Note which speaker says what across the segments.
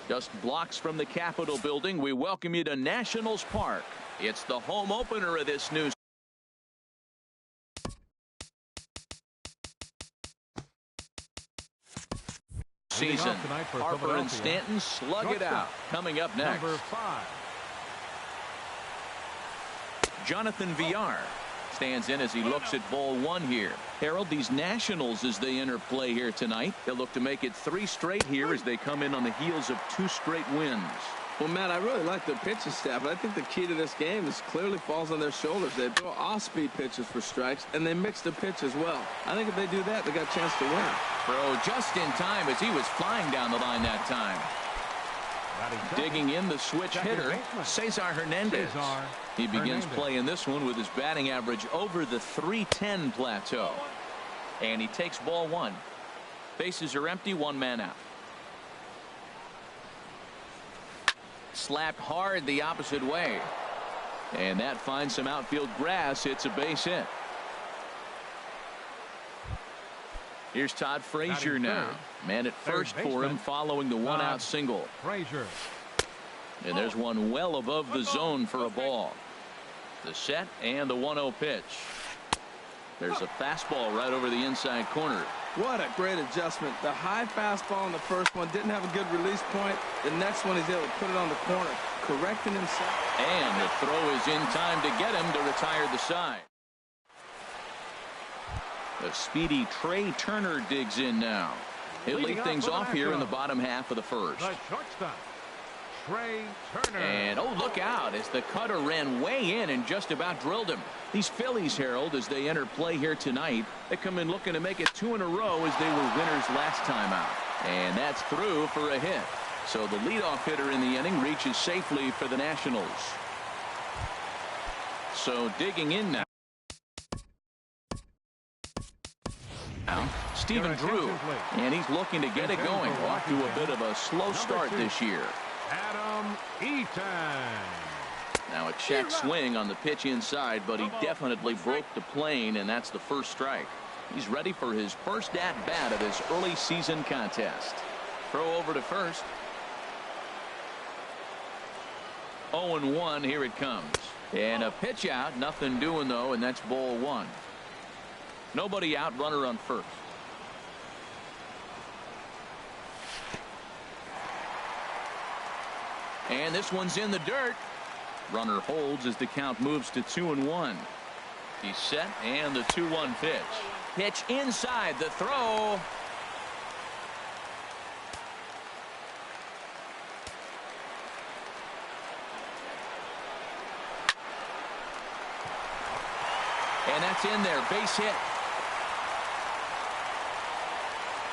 Speaker 1: Just blocks from the Capitol building, we welcome you to Nationals Park. It's the home opener of this new season. Harper and Stanton slug it out. Coming up next,
Speaker 2: Number 5.
Speaker 1: Jonathan Villar stands in as he looks at ball 1 here. Harold, these Nationals, as they enter play here tonight, they'll look to make it 3 straight here as they come in on the heels of 2 straight wins.
Speaker 3: Well, Matt, I really like their pitching staff, but I think the key to this game is clearly falls on their shoulders. They throw off-speed pitches for strikes, and they mix the pitch as well. I think if they do that, they got a chance to win.
Speaker 1: Throw just in time as he was flying down the line that time. Digging in the switch hitter, Cesar Hernandez. He begins playing this one with his batting average over the .310 plateau. And he takes ball 1. Bases are empty, 1 man out. Slapped hard the opposite way. And that finds some outfield grass. It's a base hit. Here's Todd Frazier now. Man at first for him following the 1-out single.
Speaker 2: Frazier.
Speaker 1: And there's one well above the zone for a ball. The set and the 1-0 pitch. There's a fastball right over the inside corner.
Speaker 3: What a great adjustment. The high fastball in the first one didn't have a good release point. The next one he's able to put it on the corner, correcting himself.
Speaker 1: And the throw is in time to get him to retire the side. The speedy Trey Turner digs in now. He'll lead things off here in the bottom half of the first.
Speaker 2: The shortstop, Trey Turner.
Speaker 1: And oh, look out as the cutter ran way in and just about drilled him. These Phillies, Harold, as they enter play here tonight, they come in looking to make it 2 in a row as they were winners last time out. And that's through for a hit. So the leadoff hitter in the inning reaches safely for the Nationals. So digging in now. Stephen Drew, and he's looking to get it going. Off to a bit of a slow start this year.
Speaker 2: Adam Eaton.
Speaker 1: Now a check swing on the pitch inside, but he definitely broke the plane, and that's the first strike. He's ready for his first at-bat of this early season contest. Throw over to first. 0-1, here it comes. And a pitch out, nothing doing though, and that's ball 1. Nobody out, runner on first. And this one's in the dirt. Runner holds as the count moves to 2-1. He's set, and the 2-1 pitch. Pitch inside, the throw. And that's in there, base hit.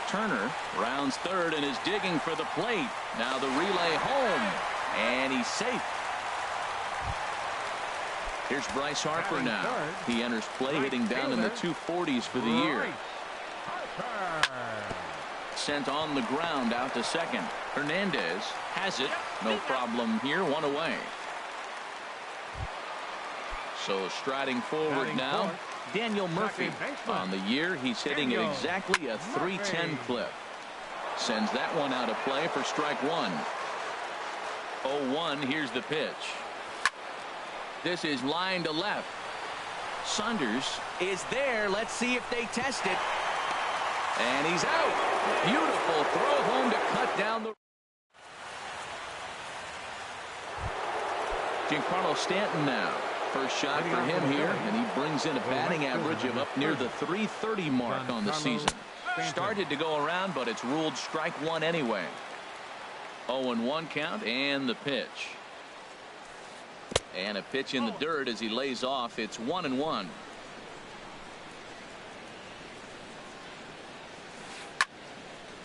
Speaker 1: Turner rounds third and is digging for the plate. Now the relay home, and he's safe. Here's Bryce Harper now. He enters play hitting down in the 240s for the year. Sent on the ground out to second. Hernandez has it. No problem here, 1 away. So striding forward now, Daniel Murphy. On the year, he's hitting at exactly a .310 clip. Sends that one out of play for strike 1. 0-1, here's the pitch. This is line to left. Saunders is there. Let's see if they test it. And he's out. Beautiful throw home to cut down the. Giancarlo Stanton now. First shot for him here, and he brings in a batting average of up near the .330 mark on the season. Started to go around, but it's ruled strike 1 anyway. 0-1 count, and the pitch. And a pitch in the dirt as he lays off. It's 1-1.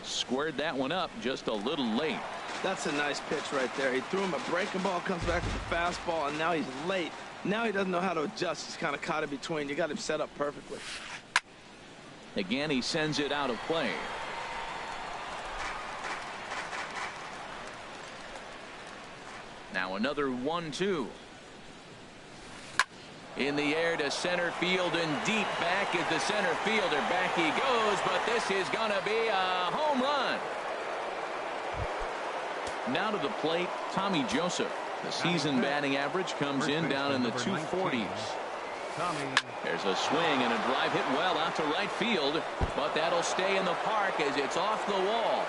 Speaker 1: Squared that one up just a little late.
Speaker 3: That's a nice pitch right there. He threw him a breaking ball, comes back with a fastball, and now he's late. Now he doesn't know how to adjust. He's kind of caught in between. You got him set up perfectly.
Speaker 1: Again, he sends it out of play. Now another 1-2. In the air to center field and deep. Back is the center fielder. Back he goes, but this is going to be a home run. Now to the plate, Tommy Joseph. The season batting average comes in down in the 240s. There's a swing and a drive hit well out to right field, but that'll stay in the park as it's off the wall.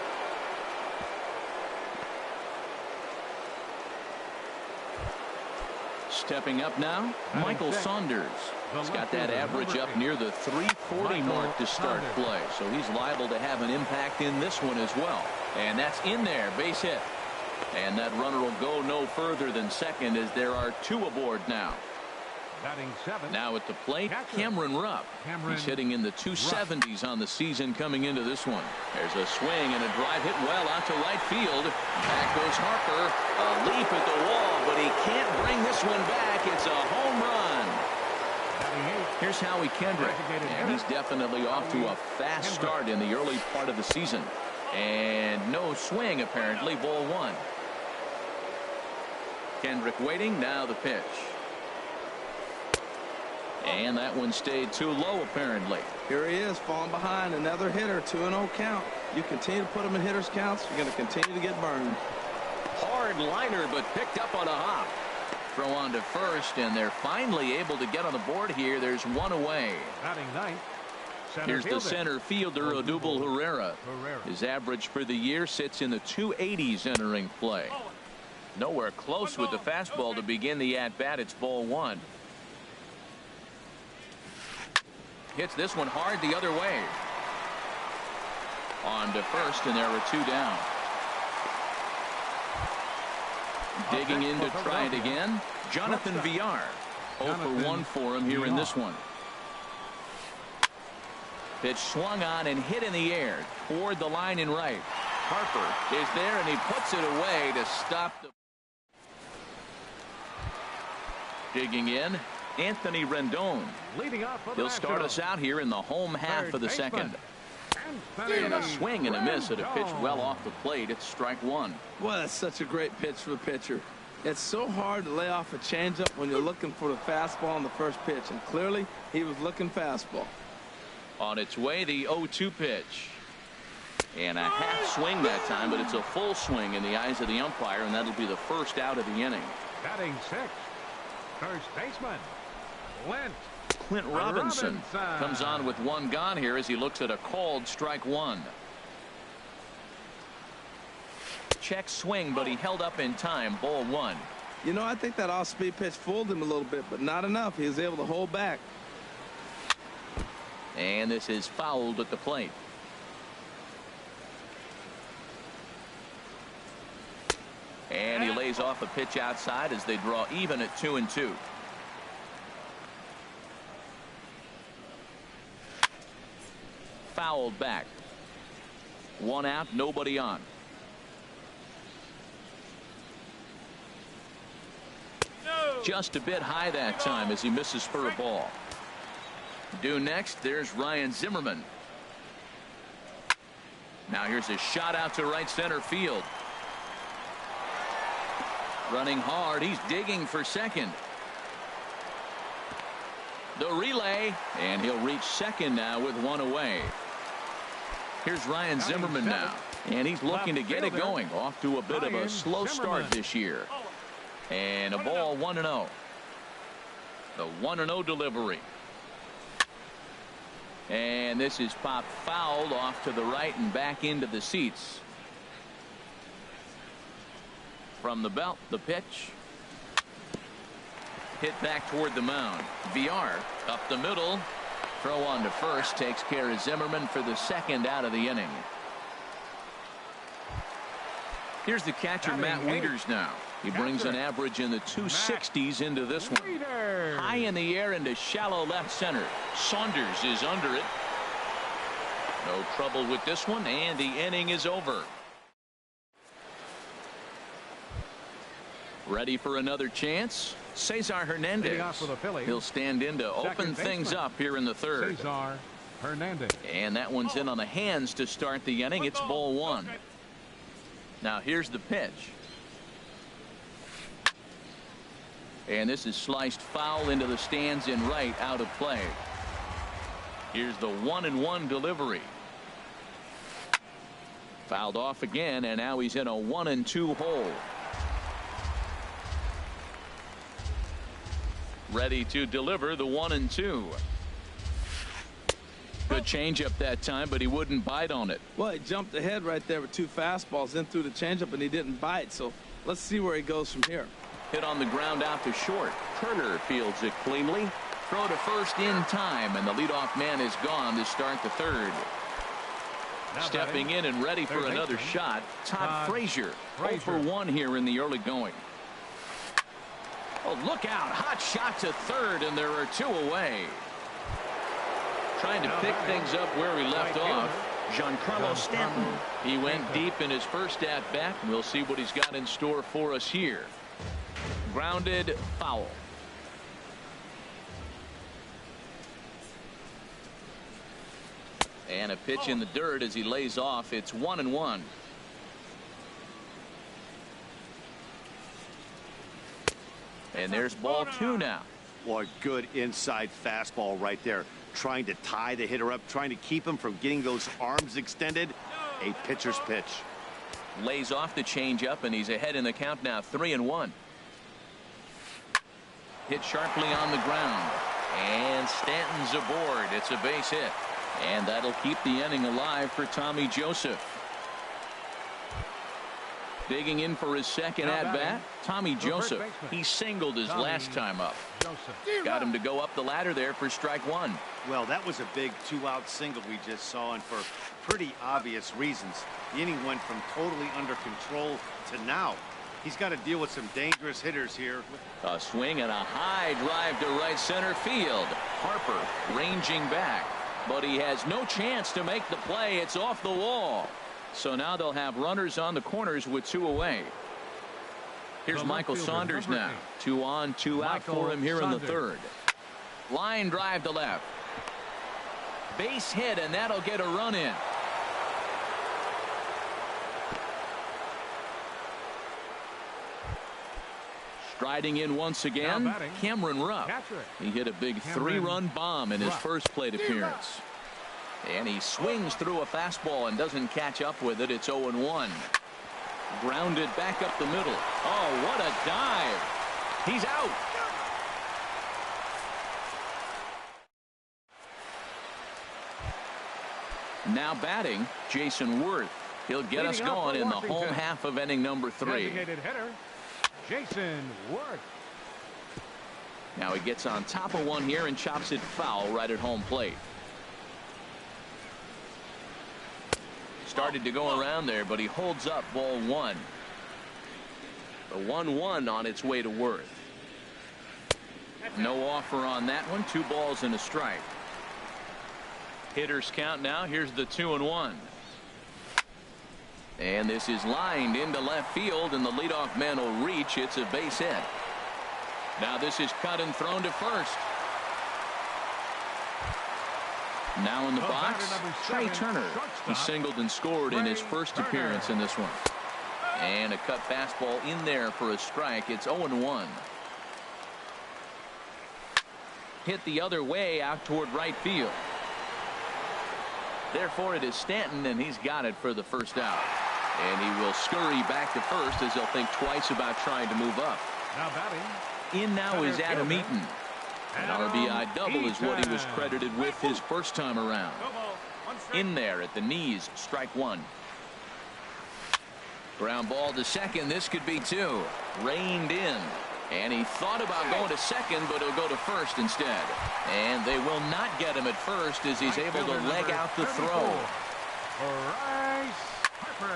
Speaker 1: Stepping up now, Michael Saunders. He's got that average up near the 340 mark to start play, so he's liable to have an impact in this one as well. And that's in there, base hit. And that runner will go no further than second as there are two aboard now. Now at the plate, Cameron Rupp. He's hitting in the 270s on the season coming into this one. There's a swing and a drive hit well out to right field. Back goes Harper. A leap at the wall, but he can't bring this one back. It's a home run. Here's Howie Kendrick. And he's definitely off to a fast start in the early part of the season. And no swing apparently, ball one. Kendrick waiting, now the pitch. And that one stayed too low apparently.
Speaker 3: Here he is falling behind another hitter. 2-0 count. You continue to put him in hitters counts, you're going to continue to get burned.
Speaker 1: Hard liner but picked up on a hop. Throw on to first and they're finally able to get on the board here. There's one away. Here's the center fielder Odubel Herrera. His average for the year sits in the 280s entering play. Nowhere close with the fastball to begin the at-bat. It's ball one. Hits this one hard the other way. On to first and there are two down. Digging in to try it again, Jonathan Villar. 0 for 1 for him here in this one. Pitch swung on and hit in the air toward the line in right. Harper is there and he puts it away to stop the. Digging in, Anthony Rendon. He'll start us out here in the home half of the second. And a swing and a miss at a pitch well off the plate. It's strike one.
Speaker 3: Well, that's such a great pitch for the pitcher. It's so hard to lay off a changeup when you're looking for the fastball on the first pitch, and clearly he was looking fastball.
Speaker 1: On its way, the 0-2 pitch. And a half swing that time, but it's a full swing in the eyes of the umpire, and that'll be the first out of the inning.
Speaker 2: Batting sixth, first baseman,
Speaker 1: Clint Robinson comes on with one gone here as he looks at a called strike one. Check swing, but he held up in time. Ball one.
Speaker 3: You know, I think that off-speed pitch fooled him a little bit, but not enough. He was able to hold back.
Speaker 1: And this is fouled at the plate. And he lays off a pitch outside as they draw even at 2-2. Fouled back. One out, nobody on. Just a bit high that time as he misses for a ball. Due next, there's Ryan Zimmerman. Now here's a shot out to right center field. Running hard, he's digging for second. The relay, and he'll reach second now with one away. Here's Ryan Zimmerman now, and he's looking to get it going. Off to a bit of a slow start this year. And a ball 1-0. The 1-0 delivery. And this is popped fouled off to the right and back into the seats. From the belt, the pitch. Hit back toward the mound. Villar up the middle. Throw on to first takes care of Zimmerman for the second out of the inning. Here's the catcher, Matt Wieters now. He brings an average in the 260s into this one. High in the air into shallow left center. Saunders is under it. No trouble with this one, and the inning is over. Ready for another chance? Cesar Hernandez. He'll stand in to open things up here in the third. And that one's in on the hands to start the inning. It's ball one. Now here's the pitch. And this is sliced foul into the stands in right, out of play. Here's the 1-1 delivery. Fouled off again, and now he's in a 1-2 hole. Ready to deliver the 1-2. Good changeup that time, but he wouldn't bite on it.
Speaker 3: Well, he jumped ahead right there with 2 fastballs in through the changeup, and he didn't bite. So let's see where he goes from here.
Speaker 1: Hit on the ground out to short.
Speaker 4: Turner fields it cleanly.
Speaker 1: Throw to first in time, and the leadoff man is gone to start the third. Stepping in and ready for another shot, Todd Frazier. 0 for 1 here in the early going. Oh, look out. Hot shot to third, and there are 2 away. Trying to pick things up where he left off, Giancarlo Stanton. He went deep in his first at-bat. We'll see what he's got in store for us here. Grounded, foul. And a pitch in the dirt as he lays off. It's 1-1. And there's ball 2 now.
Speaker 4: Boy, good inside fastball right there. Trying to tie the hitter up, trying to keep him from getting those arms extended. A pitcher's pitch.
Speaker 1: Lays off the changeup, and he's ahead in the count now, 3-1. Hit sharply on the ground. And Stanton's aboard. It's a base hit. And that'll keep the inning alive for Tommy Joseph. Digging in for his second at-bat, Tommy Joseph. He singled his last time up. Got him to go up the ladder there for strike 1.
Speaker 4: Well, that was a big 2-out single we just saw, and for pretty obvious reasons. The inning went from totally under control to now. He's got to deal with some dangerous hitters here.
Speaker 1: A swing and a high drive to right center field. Harper ranging back, but he has no chance to make the play. It's off the wall. So now they'll have runners on the corners with 2 away. Here's Michael Saunders now. 2 on, 2 out for him here in the third. Line drive to left. Base hit, and that'll get a run in. Striding in once again, Cameron Rupp. He hit a big 3-run bomb in his first plate appearance. And he swings through a fastball and doesn't catch up with it. It's 0-1. Grounded back up the middle. Oh, what a dive. He's out. Now batting, Jason Worth. He'll get us going in the home half of inning number 3.
Speaker 2: Designated hitter, Jason Worth.
Speaker 1: Now he gets on top of one here and chops it foul right at home plate. Started to go around there, but he holds up ball 1. The 1-1 on its way to Worth. No offer on that one. 2 balls and a strike. Hitters count now. Here's the 2-1. And this is lined into left field, and the leadoff man will reach. It's a base hit. Now this is cut and thrown to first. Now in the box, Trey Turner. He singled and scored in his first appearance in this one. And a cut fastball in there for a strike. It's 0-1. Hit the other way out toward right field. Therefore, it is Stanton, and he's got it for the first out. And he will scurry back to first as he'll think twice about trying to move up.
Speaker 2: Now batting.
Speaker 1: In now is Adam Eaton. An RBI double is what he was credited with his first time around. In there at the knees, strike 1. Ground ball to second. This could be 2. Reined in. And he thought about going to second, but he'll go to first instead. And they will not get him at first as he's able to leg out the throw.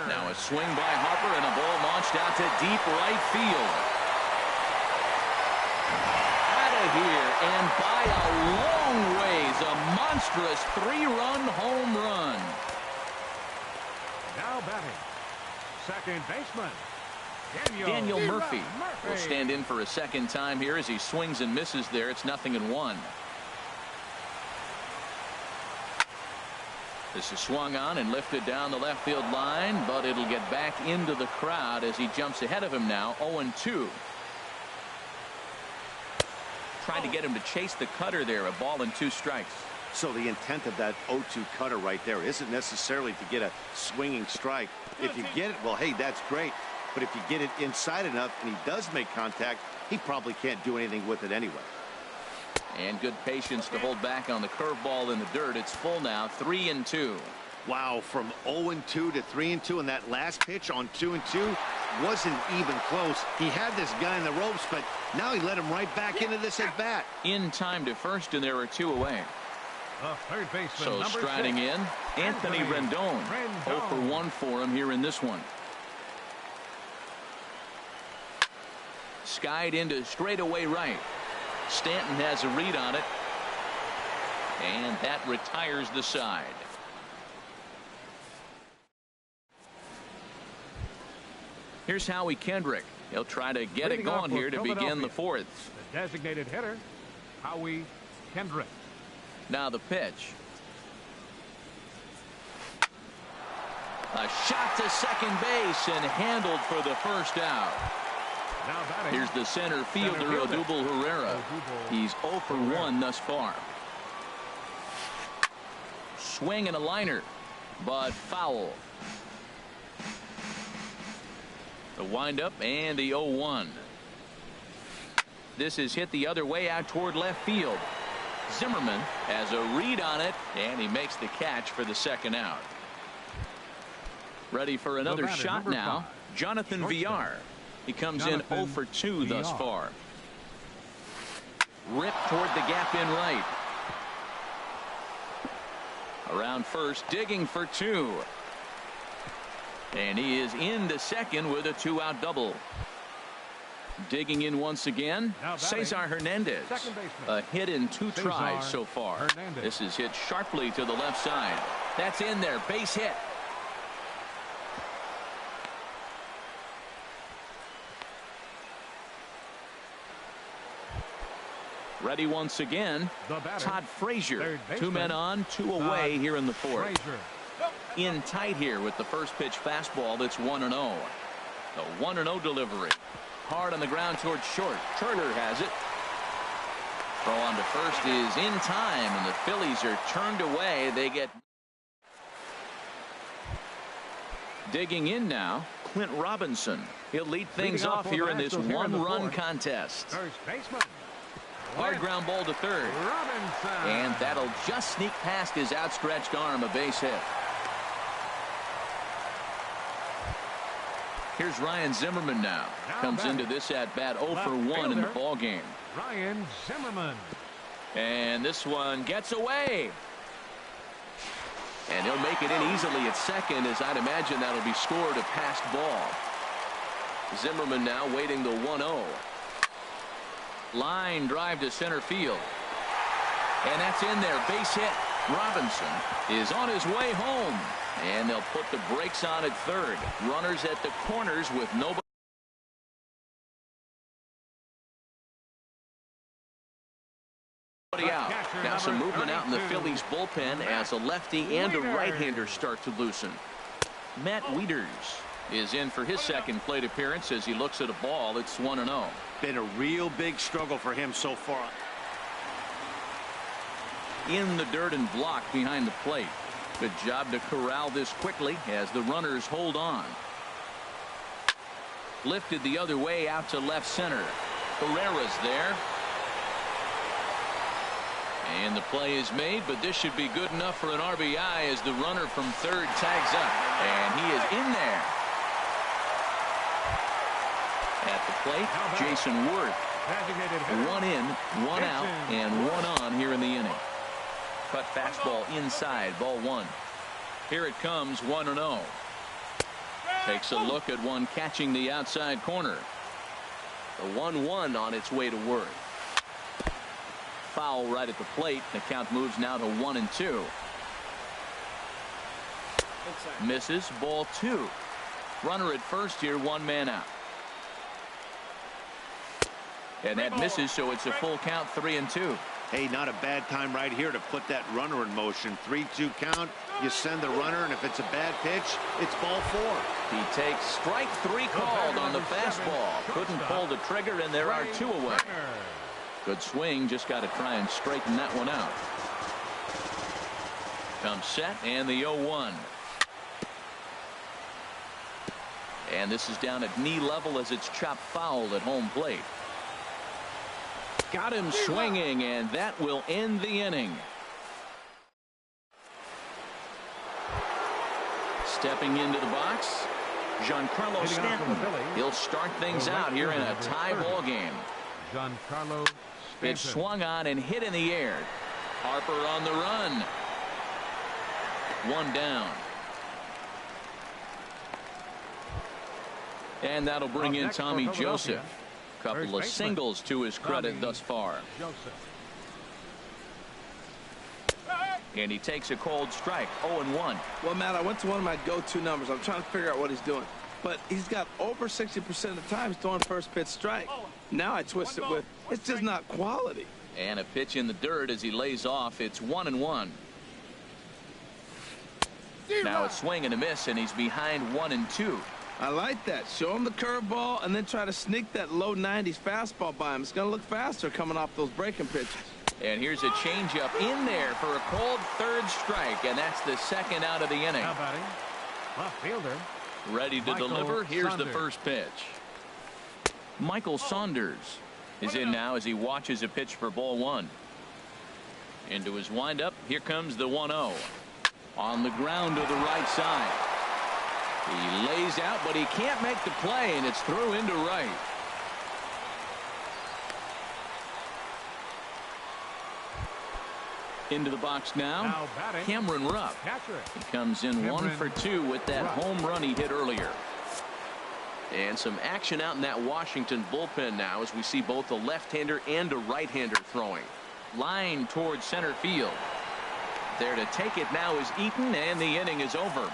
Speaker 1: Now a swing by Harper and a ball launched out to deep right field. Out of here and by a long ways, a monstrous 3-run home run.
Speaker 2: Now batting, second baseman,
Speaker 1: Daniel Murphy will stand in for a second time here as he swings and misses there. It's 0-1. This is swung on and lifted down the left field line, but it'll get back into the crowd as he jumps ahead of him now. 0-2. Trying to get him to chase the cutter there. A ball and 2 strikes.
Speaker 4: So the intent of that 0-2 cutter right there isn't necessarily to get a swinging strike. If you get it, well, hey, that's great. But if you get it inside enough and he does make contact, he probably can't do anything with it anyway.
Speaker 1: And good patience to hold back on the curveball in the dirt. It's full now, 3-2.
Speaker 4: Wow, from 0-2 to 3-2, and that last pitch on 2-2 wasn't even close. He had this guy in the ropes, but now he let him right back into this at bat.
Speaker 1: In time to first, and there are 2 away.
Speaker 2: The third baseman,
Speaker 1: So
Speaker 2: number
Speaker 1: striding
Speaker 2: 6,
Speaker 1: in, Anthony Rendon. 0 for 1 for him here in this one. Skied into straightaway right. Stanton has a read on it. And that retires the side. Here's Howie Kendrick. He'll try to get it going here to begin the 4th.
Speaker 2: The designated hitter, Howie Kendrick.
Speaker 1: Now the pitch. A shot to second base and handled for the first out.
Speaker 2: Now batting,
Speaker 1: Here's the center fielder, Odubel Herrera. He's 0 for 1 thus far. Swing and a liner, but foul. The windup and the 0-1. This is hit the other way out toward left field. Zimmerman has a read on it, and he makes the catch for the second out. Ready for another shot now, Jonathan Villar. He comes in 0 for 2 thus far. Ripped toward the gap in right. Around first, digging for 2. And he is into second with a 2-out double. Digging in once again, Cesar Hernandez. A hit in 2 tries so far. This is hit sharply to the left side. That's in there, base hit. Ready once again, Todd Frazier. 2 men on, 2 away here in the 4th. In tight here with the first pitch fastball that's 1-0. The 1-0 delivery. Hard on the ground towards short. Turner has it. Throw on to first is in time, and the Phillies are turned away. They get digging in now, Clint Robinson. He'll lead things off here in this 1-run contest.
Speaker 2: First baseman.
Speaker 1: Hard ground ball to third.
Speaker 2: Robinson.
Speaker 1: And that'll just sneak past his outstretched arm, a base hit. Here's Ryan Zimmerman now. Comes into this at bat 0 for 1 in the ball game.
Speaker 2: Ryan Zimmerman.
Speaker 1: And this one gets away. And he'll make it in easily at second, as I'd imagine that'll be scored a passed ball. Zimmerman now waiting the 1-0. Line drive to center field. And that's in there. Base hit. Robinson is on his way home. And they'll put the brakes on at third. Runners at the corners with nobody out. Now some movement out in the Phillies bullpen as a lefty and a right-hander start to loosen. Matt Wieters is in for his second plate appearance as he looks at a ball. It's 1-0.
Speaker 4: Been a real big struggle for him so far.
Speaker 1: In the dirt and blocked behind the plate. Good job to corral this quickly as the runners hold on. Lifted the other way out to left center. Herrera's there. And the play is made, but this should be good enough for an RBI as the runner from third tags up. And he is in there. At the plate, Jason Worth. 1 in, 1 out, and 1 on here in the inning. Cut fastball inside, ball 1. Here it comes, 1-0. Takes a look at one catching the outside corner. The 1-1 on its way to Worth. Foul right at the plate. The count moves now to 1-2. Misses, ball 2. Runner at first here, 1 man out. And that misses, so it's a full count, 3-2.
Speaker 4: Hey, not a bad time right here to put that runner in motion. 3-2 count. You send the runner, and if it's a bad pitch, it's ball 4.
Speaker 1: He takes strike 3 called on the fastball. Couldn't pull the trigger, and there are 2 away. Good swing. Just got to try and straighten that one out. Comes set and the 0-1. And this is down at knee level as it's chopped foul at home plate. Got him swinging, and that will end the inning. Stepping into the box, Giancarlo Stanton. He'll start things out here in a tie ball game.
Speaker 2: Giancarlo Stanton.
Speaker 1: Pitch swung on and hit in the air. Harper on the run. One down. And that'll bring in Tommy Joseph. Couple of singles to his credit thus far. And he takes a cold strike. 0-1.
Speaker 3: Well, Matt, I went to one of my go-to numbers. I'm trying to figure out what he's doing. But he's got over 60% of the time throwing first pitch strike. Now I twist it with, it's just not quality.
Speaker 1: And a pitch in the dirt as he lays off. It's 1-1. Now a swing and a miss, and he's behind 1-2.
Speaker 3: I like that. Show him the curveball and then try to sneak that low 90s fastball by him. It's going to look faster coming off those breaking pitches.
Speaker 1: And here's a changeup in there for a cold third strike, and that's the second out of the inning.
Speaker 2: How about him? Left fielder.
Speaker 1: Ready to deliver. Here's the first pitch. Michael Saunders is in now as he watches a pitch for ball one. Into his windup. Here comes the 1-0. On the ground to the right side. He lays out, but he can't make the play, and it's through into right. Into the box now Cameron Rupp. He comes in 1 for 2 with that home run he hit earlier. And some action out in that Washington bullpen now as we see both a left-hander and a right-hander throwing. Line towards center field. There to take it now is Eaton, and the inning is over.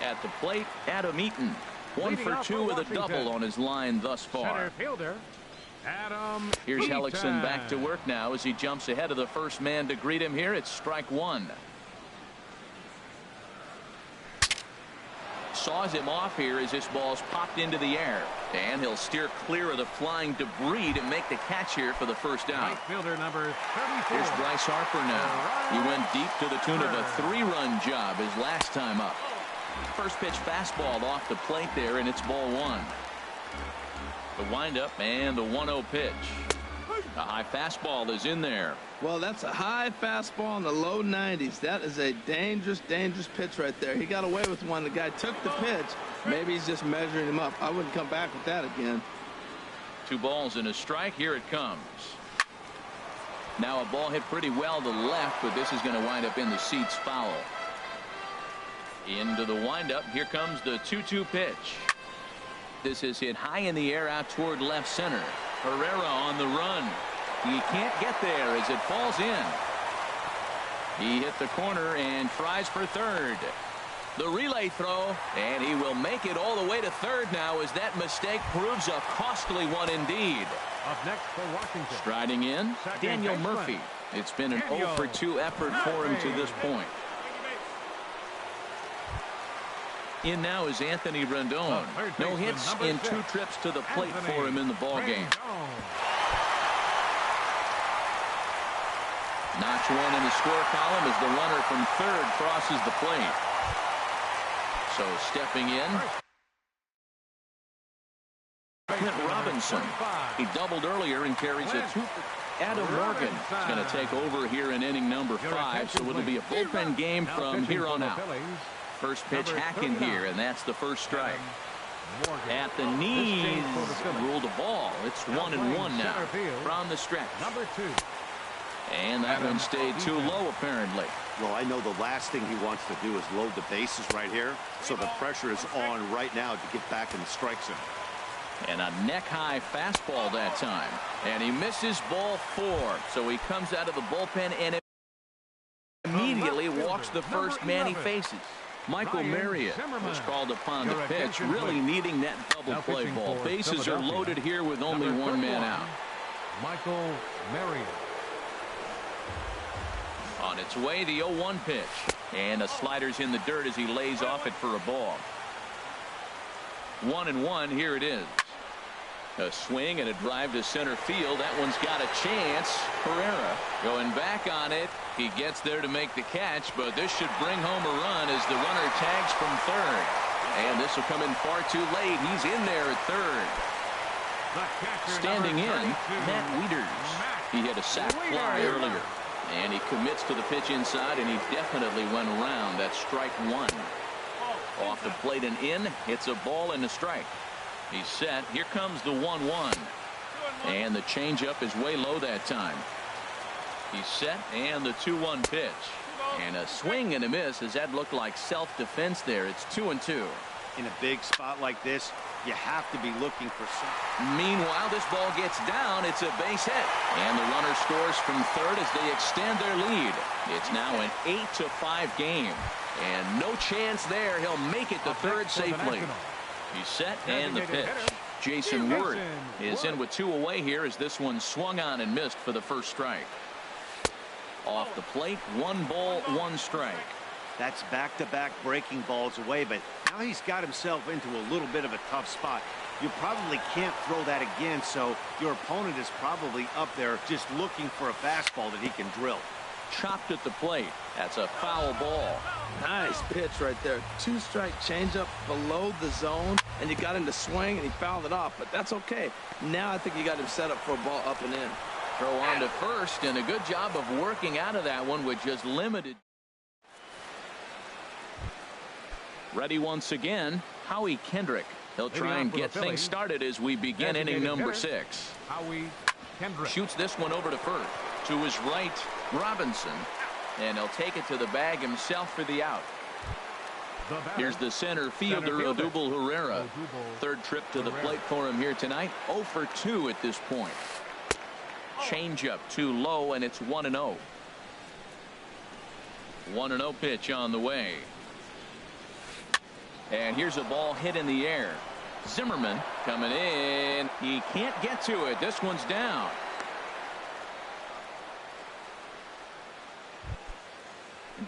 Speaker 1: At the plate, Adam Eaton. 1 for 2 with a double on his line thus far.
Speaker 2: Center fielder Adam
Speaker 1: Here's
Speaker 2: Eaton.
Speaker 1: Hellickson back to work now as he jumps ahead of the first man to greet him here. It's strike one. Saws him off here as this ball's popped into the air. And he'll steer clear of the flying debris to make the catch here for the first out.
Speaker 2: Right fielder number 34.
Speaker 1: Here's Bryce Harper now. He went deep to the tune of a 3-run job his last time up. First pitch fastball off the plate there, and it's ball one. The windup and the 1-0 pitch. A high fastball is in there.
Speaker 3: Well, that's a high fastball in the low 90s. That is a dangerous, dangerous pitch right there. He got away with one. The guy took the pitch. Maybe he's just measuring him up. I wouldn't come back with that again.
Speaker 1: 2 balls and a strike. Here it comes. Now a ball hit pretty well to left, but this is going to wind up in the seats foul. Into the windup. Here comes the 2-2 pitch. This is hit high in the air out toward left center. Herrera on the run. He can't get there as it falls in. He hit the corner and tries for third. The relay throw, and he will make it all the way to third now as that mistake proves a costly one indeed.
Speaker 2: Up next for Washington.
Speaker 1: Striding in, Daniel Murphy. It's been an 0 for 2 effort for him to this point. In now is Anthony Rendon. No hits in 2 trips to the plate for him in the ball game. Notch 1 in the score column as the runner from third crosses the plate. So stepping in, Clint Robinson. He doubled earlier and carries a 2. Adam Morgan is going to take over here in inning number 5, so it'll be a bullpen game from here on out. First pitch hack in here, and that's the first strike. At the knees, ruled a ball. It's 1-1 now from the stretch.
Speaker 2: Number 2.
Speaker 1: And that one stayed too low, apparently.
Speaker 4: Well, I know the last thing he wants to do is load the bases right here. So the pressure is on right now to get back in the strike zone.
Speaker 1: And a neck-high fastball that time. And he misses ball 4. So he comes out of the bullpen and immediately walks the first man he faces. Michael Marriott was called upon to pitch, really needing that double play ball. Bases are loaded here with only 1 man out.
Speaker 2: Michael Marriott.
Speaker 1: On its way, the 0-1 pitch. And a slider's in the dirt as he lays off it for a ball. 1-1, here it is. A swing and a drive to center field. That one's got a chance. Herrera going back on it. He gets there to make the catch, but this should bring home a run as the runner tags from third. And this will come in far too late. He's in there at third. Standing in, Matt Wieters. He had a sac fly earlier. And he commits to the pitch inside, and he definitely went around. That's strike one. Off the plate and in. It's a ball and a strike. He's set. Here comes the 1-1. And the changeup is way low that time. He's set, and the 2-1 pitch. And a swing and a miss. Does that look like self-defense there? It's 2-2.
Speaker 4: In a big spot like this, you have to be looking for something.
Speaker 1: Meanwhile, this ball gets down. It's a base hit. And the runner scores from third as they extend their lead. It's now an 8-5 game. And no chance there. He'll make it to third safely. He's set, and the pitch. Jason Ward is in with 2 away here as this one swung on and missed for the first strike. Off the plate, 1 ball, 1 strike.
Speaker 4: That's back-to-back breaking balls away, but now he's got himself into a little bit of a tough spot. You probably can't throw that again, so your opponent is probably up there just looking for a fastball that he can drill.
Speaker 1: Chopped at the plate. That's a foul ball.
Speaker 3: Nice pitch right there. 2-strike changeup below the zone, and you got him to swing, and he fouled it off, but that's okay. Now I think you got him set up for a ball up and in.
Speaker 1: Throw on to first, and a good job of working out of that one with just limited. Ready once again, Howie Kendrick. He'll try and get things started as we begin inning number 6.
Speaker 2: Howie Kendrick
Speaker 1: shoots this one over to first. To his right, Robinson. And he'll take it to the bag himself for the out. Here's the center fielder, Odubel Herrera. Third trip to the plate for him here tonight. 0 for 2 at this point. Changeup too low, and it's 1-0. 1-0 pitch on the way. And here's a ball hit in the air. Zimmerman coming in. He can't get to it. This one's down.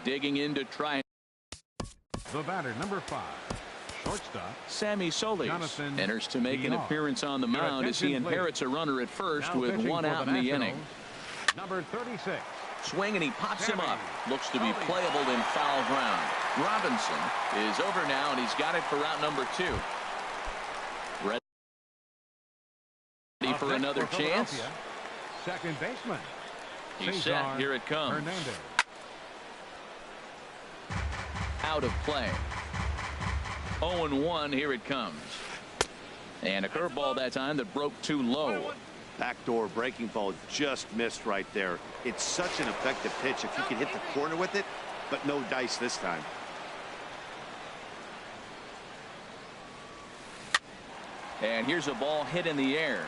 Speaker 1: Digging in to try.
Speaker 2: The batter, number 5, shortstop
Speaker 1: Sammy Solis enters to make an appearance on the mound as he inherits a runner at first with 1 out in the inning.
Speaker 2: Number 36.
Speaker 1: Swing, and he pops him up. Looks to be playable in foul ground. Robinson is over now, and he's got it for out number 2. Ready for another chance.
Speaker 2: Second baseman.
Speaker 1: He's set. Here it comes.
Speaker 2: Hernandez.
Speaker 1: Out of play. 0-1. Here it comes. And a curveball that time that broke too low.
Speaker 4: Backdoor breaking ball just missed right there. It's such an effective pitch if you can hit the corner with it, but no dice this time.
Speaker 1: And here's a ball hit in the air.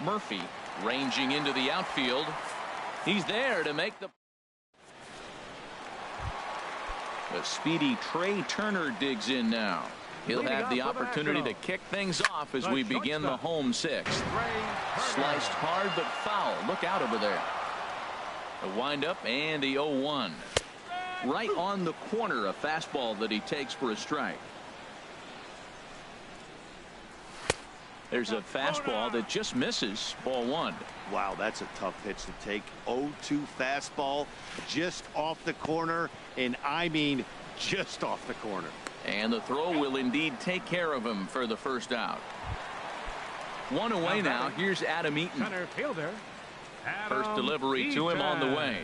Speaker 1: Murphy ranging into the outfield. He's there to make the. The speedy Trey Turner digs in now. He'll have the opportunity to kick things off as we begin the home 6th. Sliced hard but foul. Look out over there. A windup and the 0-1. Right on the corner, a fastball that he takes for a strike. There's a fastball that just misses. Ball 1.
Speaker 4: Wow, that's a tough pitch to take. 0-2 fastball just off the corner, and I mean just off the corner.
Speaker 1: And the throw will indeed take care of him for the first out. 1 away now. Here's Adam Eaton.
Speaker 2: Center fielder.
Speaker 1: First delivery to him on the way.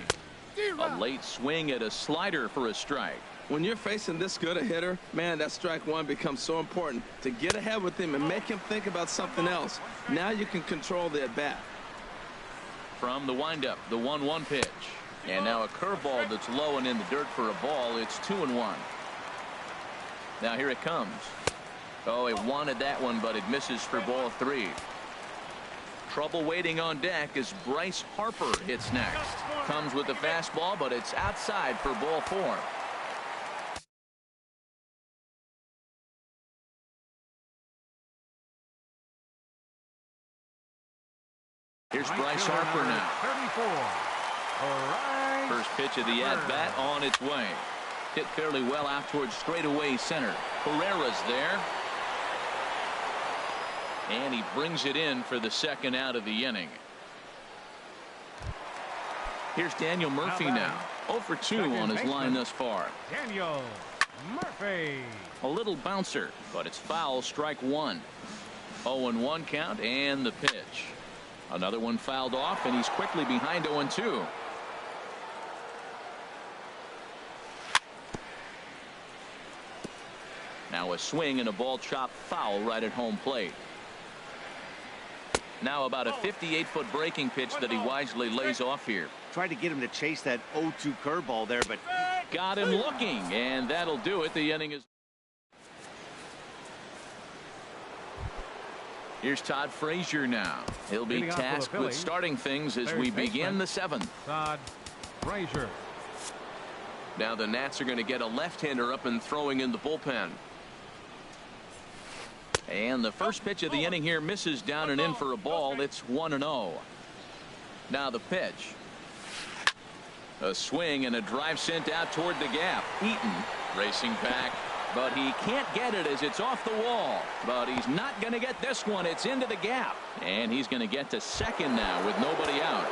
Speaker 1: A late swing at a slider for a strike.
Speaker 3: When you're facing this good a hitter, man, that strike 1 becomes so important to get ahead with him and make him think about something else. Now you can control the at-bat.
Speaker 1: From the windup, the 1-1 pitch. And now a curveball that's low and in the dirt for a ball. It's 2-1. Now here it comes. Oh, he wanted that one, but it misses for ball 3. Trouble waiting on deck as Bryce Harper hits next. Comes with the fastball, but it's outside for ball 4. Here's Bryce Harper now.
Speaker 2: 34.
Speaker 1: First pitch of the at-bat on its way. Hit fairly well out towards straightaway center. Herrera's there. And he brings it in for the second out of the inning. Here's Daniel Murphy now. 0 for 2 on his line thus far.
Speaker 2: Daniel Murphy.
Speaker 1: A little bouncer, but it's foul, strike one. 0-1 count and the pitch. Another one fouled off, and he's quickly behind 0-2. Now a swing and a ball chopped foul right at home plate. Now about a 58-foot breaking pitch that he wisely lays off here.
Speaker 4: Tried to get him to chase that 0-2 curveball there, but
Speaker 1: got him looking, and that'll do it. The inning is. Here's Todd Frazier now. He'll be tasked with starting things as we begin the seventh.
Speaker 2: Todd Frazier.
Speaker 1: Now the Nats are going to get a left-hander up and throwing in the bullpen. And the first pitch of the inning here misses down and in for a ball. It's 1-0. Now the pitch. A swing and a drive sent out toward the gap. Eaton racing back, but he can't get it as it's off the wall. But he's not going to get this one. It's into the gap. And he's going to get to second now with nobody out.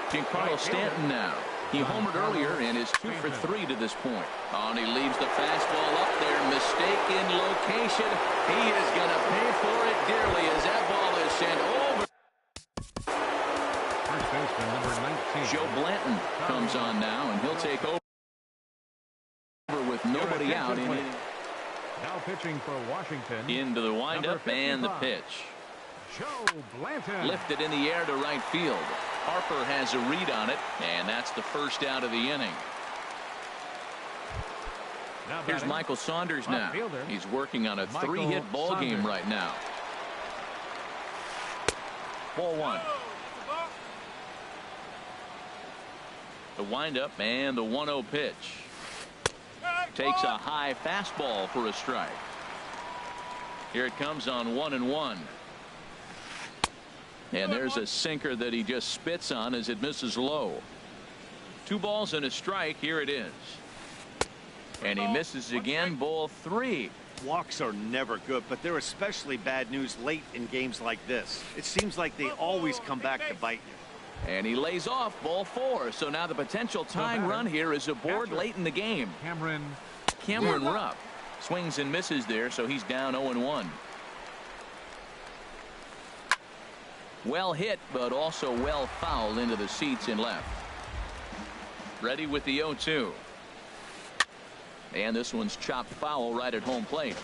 Speaker 1: Giancarlo Stanton now. He homered earlier and is 2 for 3 to this point. Oh, and he leaves the fastball up there. Mistaken location. He is going to pay for it dearly as that ball is sent over.
Speaker 2: First baseman number 19.
Speaker 1: Joe Blanton comes on now, and he'll take over with nobody out.
Speaker 2: Now pitching for Washington.
Speaker 1: Into the windup and the pitch.
Speaker 2: Joe Blanton.
Speaker 1: Lifted in the air to right field. Harper has a read on it, and that's the first out of the inning. Here's Michael Saunders now. He's working on a 3-hit ball game right now. Ball one. The windup and the 1-0 pitch. Takes a high fastball for a strike. Here it comes on 1-1. And there's a sinker that he just spits on as it misses low. 2 balls and a strike. Here it is. And he misses again. Ball 3.
Speaker 4: Walks are never good, but they're especially bad news late in games like this. It seems like they always come back to bite you.
Speaker 1: And he lays off. Ball 4. So now the potential tying run here is aboard late in the game. Cameron Rupp swings and misses there, so he's down 0-1. Well hit, but also well fouled into the seats in left. Ready with the 0-2. And this one's chopped foul right at home plate.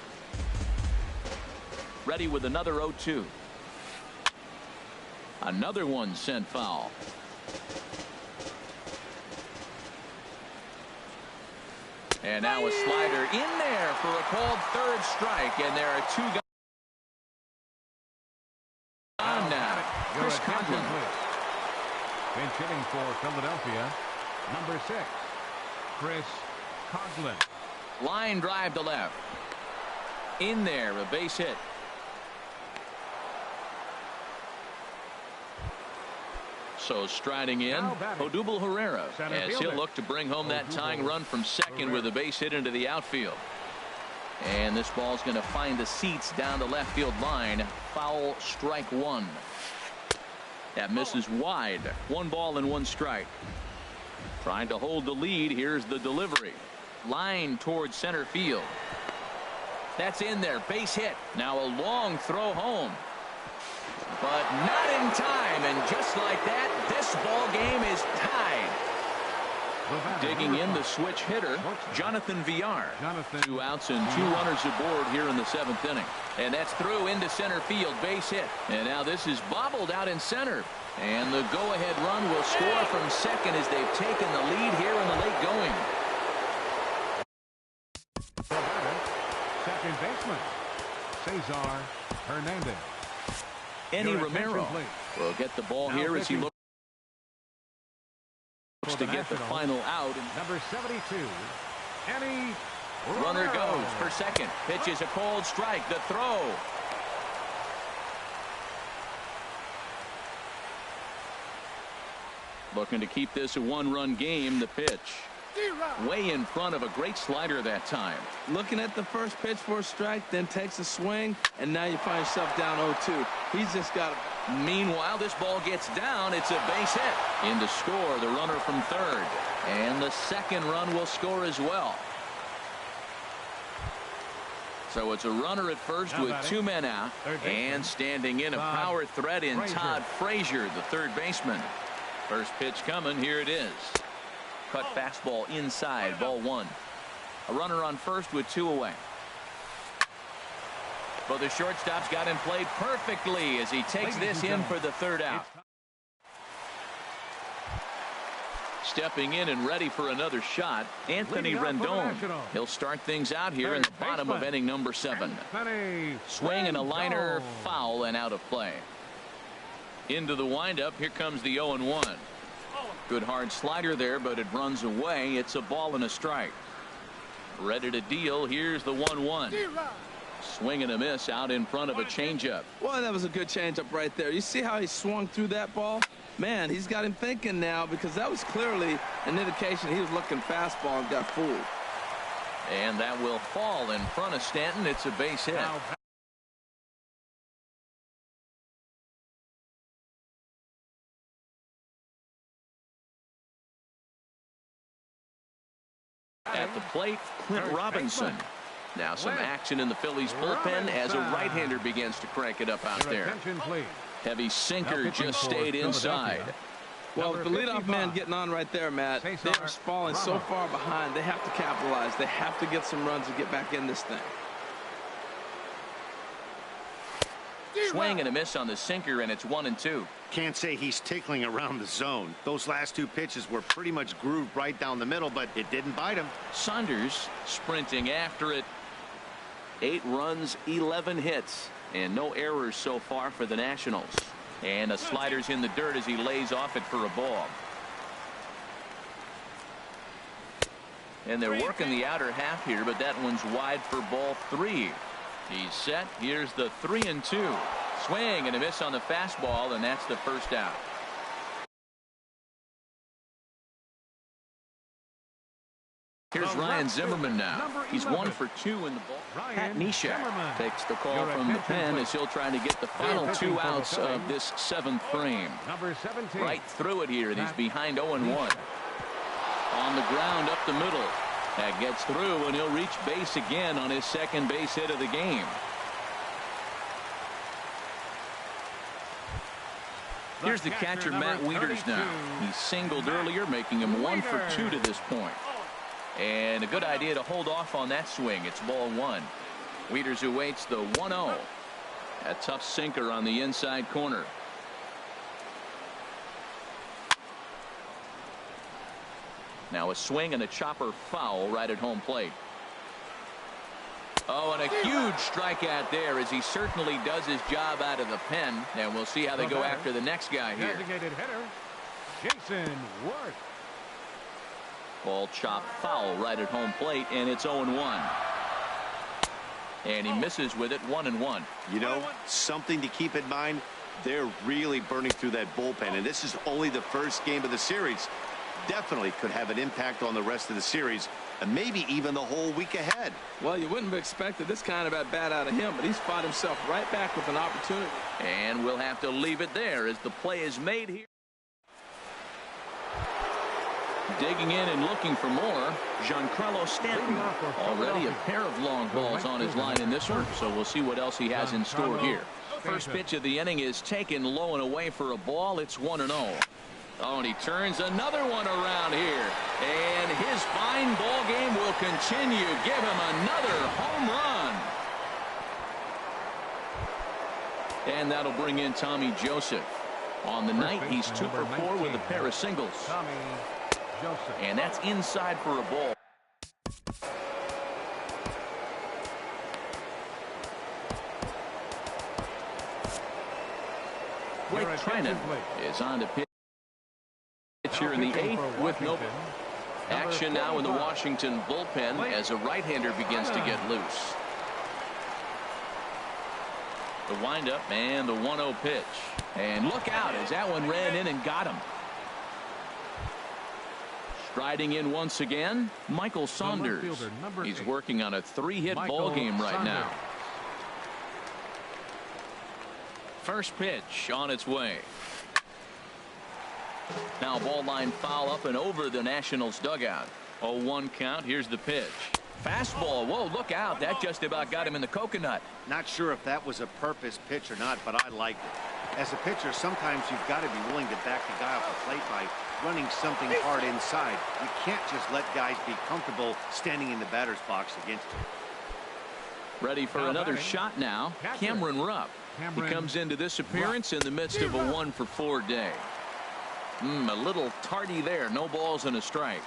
Speaker 1: Ready with another 0-2. Another one sent foul. And now a slider in there for a called third strike, and there are 2 guys on now. Chris Conlon.
Speaker 2: Bench hitting for Philadelphia, number 6, Chris Conlon.
Speaker 1: Line drive to left. In there, a base hit. So striding in, Odubel Herrera, as he'll look to bring home that tying run from second with a base hit into the outfield. And this ball's going to find the seats down the left field line. Foul, strike 1. That misses wide. 1 ball and 1 strike. Trying to hold the lead. Here's the delivery. Line towards center field. That's in there. Base hit. Now a long throw home. But not in time. And just like that, this ball game is tied. Digging in the switch hitter, Jonathan Villar. 2 outs and 2 runners aboard here in the 7th inning. And that's through into center field. Base hit. And now this is bobbled out in center. And the go-ahead run will score from second as they've taken the lead here in the late going.
Speaker 2: Second baseman, Cesar Hernandez.
Speaker 1: Eddie Romero will get the ball here as he looks to get the final out.
Speaker 2: Number 72, Eddie
Speaker 1: Runner goes for second. Pitch is a cold strike. The throw. Looking to keep this a 1-run game. The pitch. Way in front of a great slider that time.
Speaker 3: Looking at the first pitch for a strike, then takes a swing, and now you find yourself down 0-2. He's just got to...
Speaker 1: Meanwhile, this ball gets down. It's a base hit. In to score, the runner from third. And the second run will score as well. So it's a runner at first with two men out. And standing in a power threat in Todd Frazier, the third baseman. First pitch coming. Here it is. Cut fastball inside. Ball one. A runner on first with two away. But the shortstop's got him played perfectly as he takes this in for the third out. Stepping in and ready for another shot, Anthony Rendon. He'll start things out here in the bottom of inning number 7. Swing and a liner, foul and out of play. Into the windup. Here comes the 0-1. Good hard slider there, but it runs away. It's a ball and a strike. Ready to deal. Here's the 1-1. Swing and a miss out in front of a changeup.
Speaker 3: Well, that was a good changeup right there. You see how he swung through that ball? Man, he's got him thinking now, because that was clearly an indication he was looking fastball and got fooled.
Speaker 1: And that will fall in front of Stanton. It's a base hit. At the plate, Clint Robinson. Now some action in the Phillies bullpen as a right-hander begins to crank it up out there. Heavy sinker just stayed inside.
Speaker 3: Well, with the leadoff man getting on right there, Matt, they're falling so far behind. They have to capitalize. They have to get some runs to get back in this thing.
Speaker 1: Swing and a miss on the sinker, and it's 1-2.
Speaker 4: Can't say he's tickling around the zone. Those last two pitches were pretty much grooved right down the middle, but it didn't bite him.
Speaker 1: Saunders sprinting after it. 8 runs, 11 hits, and no errors so far for the Nationals. And a slider's in the dirt as he lays off it for a ball. And they're working the outer half here, but that one's wide for ball 3. He's set. Here's the 3-2. Swing and a miss on the fastball, and that's the first out. Here's Ryan Zimmerman now. He's 1 for 2 in the ball. Pat Neshek takes the call from the pen as he'll try to get the final 2 outs of this 7th frame. Right through it here, and he's behind 0-1. On the ground up the middle. That gets through, and he'll reach base again on his second base hit of the game. Here's the catcher, Matt Wieters now. He singled earlier, making him 1 for 2 to this point. And a good idea to hold off on that swing. It's ball 1. Wieters awaits the 1-0. A tough sinker on the inside corner. Now a swing and a chopper foul right at home plate. Oh, and a huge strikeout there as he certainly does his job out of the pen. And we'll see how they go after the next guy here.
Speaker 2: Designated hitter, Jason Worth.
Speaker 1: Ball chopped foul right at home plate, and it's 0-1. And he misses with it, 1-1.
Speaker 4: You know, something to keep in mind, they're really burning through that bullpen, and this is only the first game of the series. Definitely could have an impact on the rest of the series, and maybe even the whole week ahead.
Speaker 3: Well, you wouldn't have expected this kind of at bat out of him, but he's fought himself right back with an opportunity.
Speaker 1: And we'll have to leave it there as the play is made here. Digging in and looking for more, Giancarlo Stanton. Already a pair of long balls on his line in this one, so we'll see what else he has in store here. First pitch of the inning is taken low and away for a ball. It's 1-0. Oh, and he turns another one around here. And his fine ball game will continue. Give him another home run. And that'll bring in Tommy Joseph. On the night, he's 2 for 4 with a pair of singles. And that's inside for a ball. Blake Trinan is on to pitch here in the 8th with no action now in the Washington bullpen as a right-hander begins to get loose. The windup and the 1-0 pitch. And look out as that one ran in and got him. Striding in once again, Michael Saunders. He's working on a 3-hit ball game right now. First pitch on its way. Now ball line foul up and over the Nationals dugout. 0-1 count. Here's the pitch. Fastball. Whoa, look out. That just about got him in the coconut.
Speaker 4: Not sure if that was a purpose pitch or not, but I liked it. As a pitcher, sometimes you've got to be willing to back the guy off the plate by running something hard inside. You can't just let guys be comfortable standing in the batter's box against you.
Speaker 1: Ready for another shot now. Cameron Rupp. He comes into this appearance in the midst of a 1-for-4 day. A little tardy there. No balls and a strike.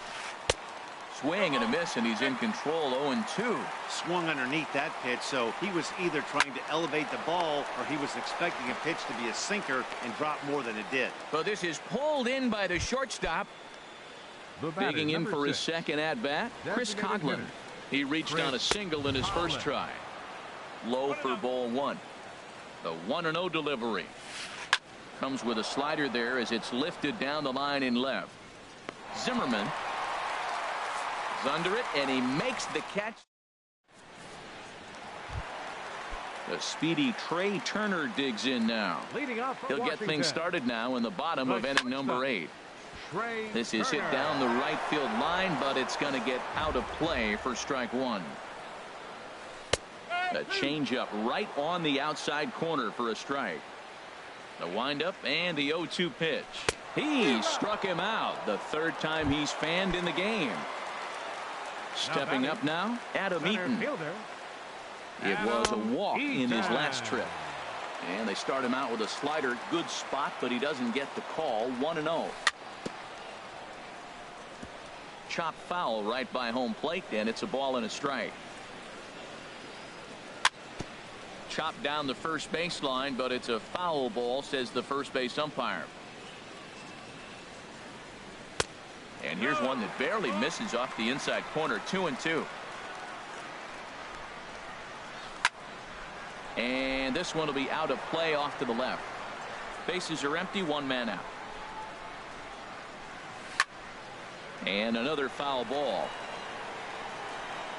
Speaker 1: Swing and a miss, and he's in control. 0-2.
Speaker 4: Swung underneath that pitch, so he was either trying to elevate the ball or he was expecting a pitch to be a sinker and drop more than it did.
Speaker 1: So this is pulled in by the shortstop. Digging in for his second at-bat, Chris Coughlin. He reached on a single in his first try. Low for ball 1. The 1-0 delivery. Comes with a slider there as it's lifted down the line in left. Zimmerman is under it, and he makes the catch. The speedy Trey Turner digs in now. He'll get things started now in the bottom of inning number 8. This is hit down the right field line, but it's going to get out of play for strike 1. A changeup right on the outside corner for a strike. The windup and the 0-2 pitch. He struck him out. The third time he's fanned in the game. Stepping up now, Adam Eaton. It was a walk in his last trip. And they start him out with a slider. Good spot, but he doesn't get the call. 1-0. Chop foul right by home plate, and it's a ball and a strike. Chopped down the first baseline, but it's a foul ball, says the first base umpire. And here's one that barely misses off the inside corner. 2-2. And this one will be out of play off to the left. Bases are empty, 1 man out. And another foul ball.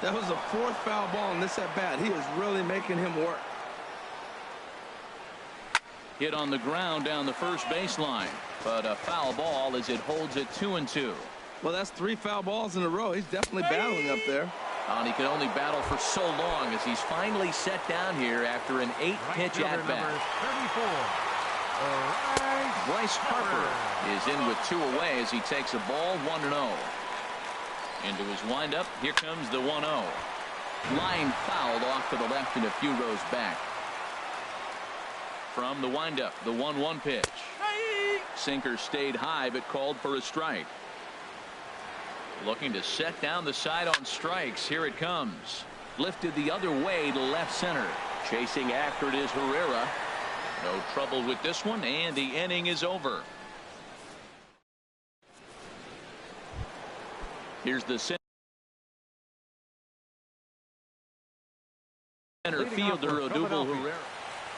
Speaker 3: That was a 4th foul ball in this at bat. He is really making him work.
Speaker 1: Hit on the ground down the first baseline, but a foul ball as it holds it 2-2.
Speaker 3: Well, that's 3 foul balls in a row. He's definitely battling up there.
Speaker 1: And he can only battle for so long as he's finally set down here after an 8-pitch at bat. Bryce Harper is in with 2 away as he takes a ball. 1-0. Into his windup. Here comes the 1-0. Line fouled off to the left and a few rows back. From the windup, the 1-1 pitch. Sinker stayed high but called for a strike. Looking to set down the side on strikes. Here it comes. Lifted the other way to left center. Chasing after it is Herrera. No trouble with this one, and the inning is over. Here's the center fielder, Odubel Herrera.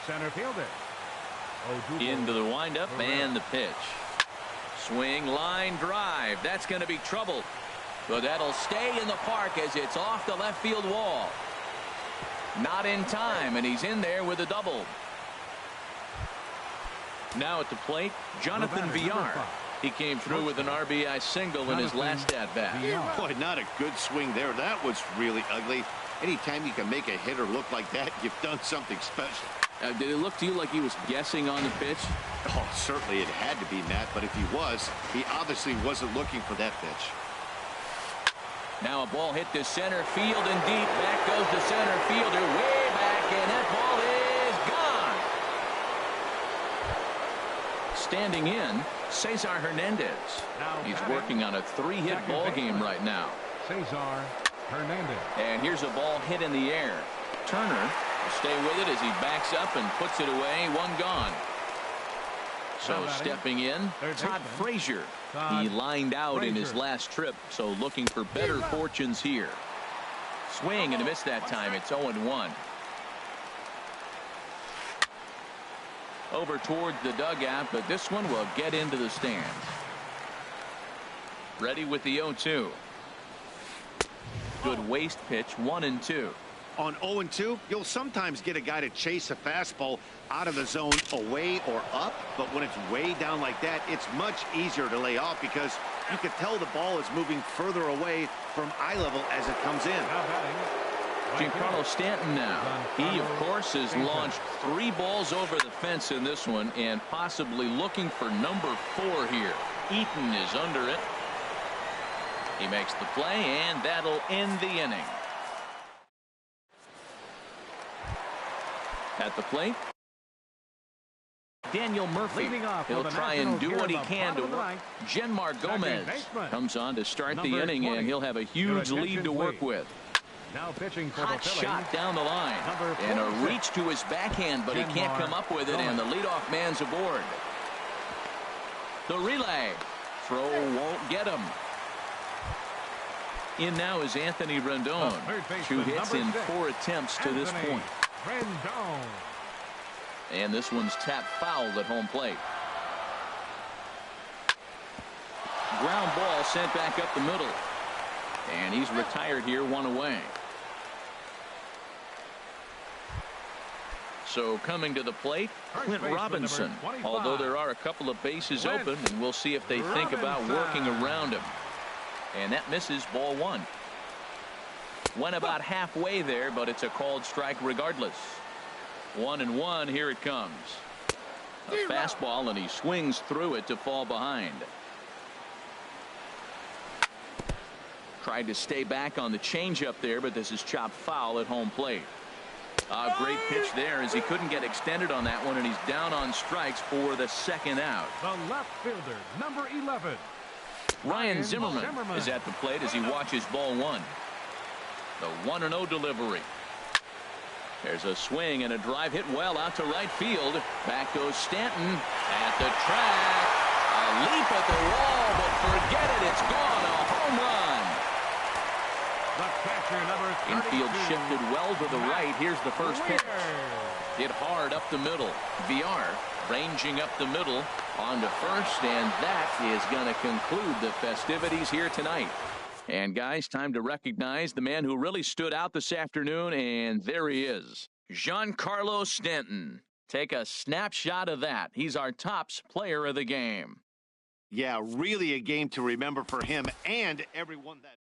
Speaker 2: Center fielder.
Speaker 1: Into the windup and the pitch. Swing, line drive. That's going to be trouble. But that'll stay in the park as it's off the left field wall. Not in time, and he's in there with a double. Now at the plate, Jonathan Villar. He came through with an RBI single in his last at-bat.
Speaker 4: Boy, not a good swing there. That was really ugly. Anytime you can make a hitter look like that, you've done something special.
Speaker 1: Did it look to you like he was guessing on the pitch?
Speaker 4: Oh, certainly it had to be, Matt, but if he was, he obviously wasn't looking for that pitch.
Speaker 1: Now a ball hit to center field and deep. Back goes the center fielder way back, and that ball is gone. Standing in, Cesar Hernandez. He's working on a 3-hit ball game right now.
Speaker 2: Cesar Hernandez.
Speaker 1: And here's a ball hit in the air. Turner will stay with it as he backs up and puts it away. 1 gone. So stepping in, Todd Frazier. He lined out in his last trip, so looking for better fortunes here. Swing and a miss that time. It's 0-1. Over towards the dugout, but this one will get into the stands. Ready with the 0-2. Good waist pitch, 1-2.
Speaker 4: On 0-2, you'll sometimes get a guy to chase a fastball out of the zone away or up, but when it's way down like that, it's much easier to lay off because you can tell the ball is moving further away from eye level as it comes in.
Speaker 1: Giancarlo Stanton now. He, of course, has launched 3 balls over the fence in this one and possibly looking for number 4 here. Eaton is under it. He makes the play, and that'll end the inning. At the plate, Daniel Murphy. He'll try and do what he can to work. Genmar Gomez comes on to start the inning, and he'll have a huge lead to work with. Hot shot down the line, and a reach to his backhand, but he can't come up with it, and the leadoff man's aboard. The relay. Throw won't get him. In now is Anthony Rendon. 2 hits in 4 attempts to this point. And this one's tapped foul at home plate. Ground ball sent back up the middle. And he's retired here, 1 away. So coming to the plate, Clint Robinson. Although there are a couple of bases open, and we'll see if they think about working around him. And that misses, ball 1. Went about halfway there, but it's a called strike regardless. 1-1, here it comes. A fastball, and he swings through it to fall behind. Tried to stay back on the changeup there, but this is chopped foul at home plate. A great pitch there as he couldn't get extended on that one, and he's down on strikes for the 2nd out.
Speaker 2: The left fielder, number 11.
Speaker 1: Ryan Zimmerman is at the plate as he watches ball 1. The 1-0 delivery. There's a swing and a drive hit well out to right field. Back goes Stanton at the track. A leap at the wall, but forget it. It's gone. A home run.
Speaker 2: The catcher, number 32.
Speaker 1: Infield shifted well to the right. Here's the first pitch. Hit hard up the middle. VR ranging up the middle onto first, and that is going to conclude the festivities here tonight. And guys, time to recognize the man who really stood out this afternoon, and there he is, Giancarlo Stanton. Take a snapshot of that. He's our tops player of the game.
Speaker 4: Yeah, really a game to remember for him and everyone that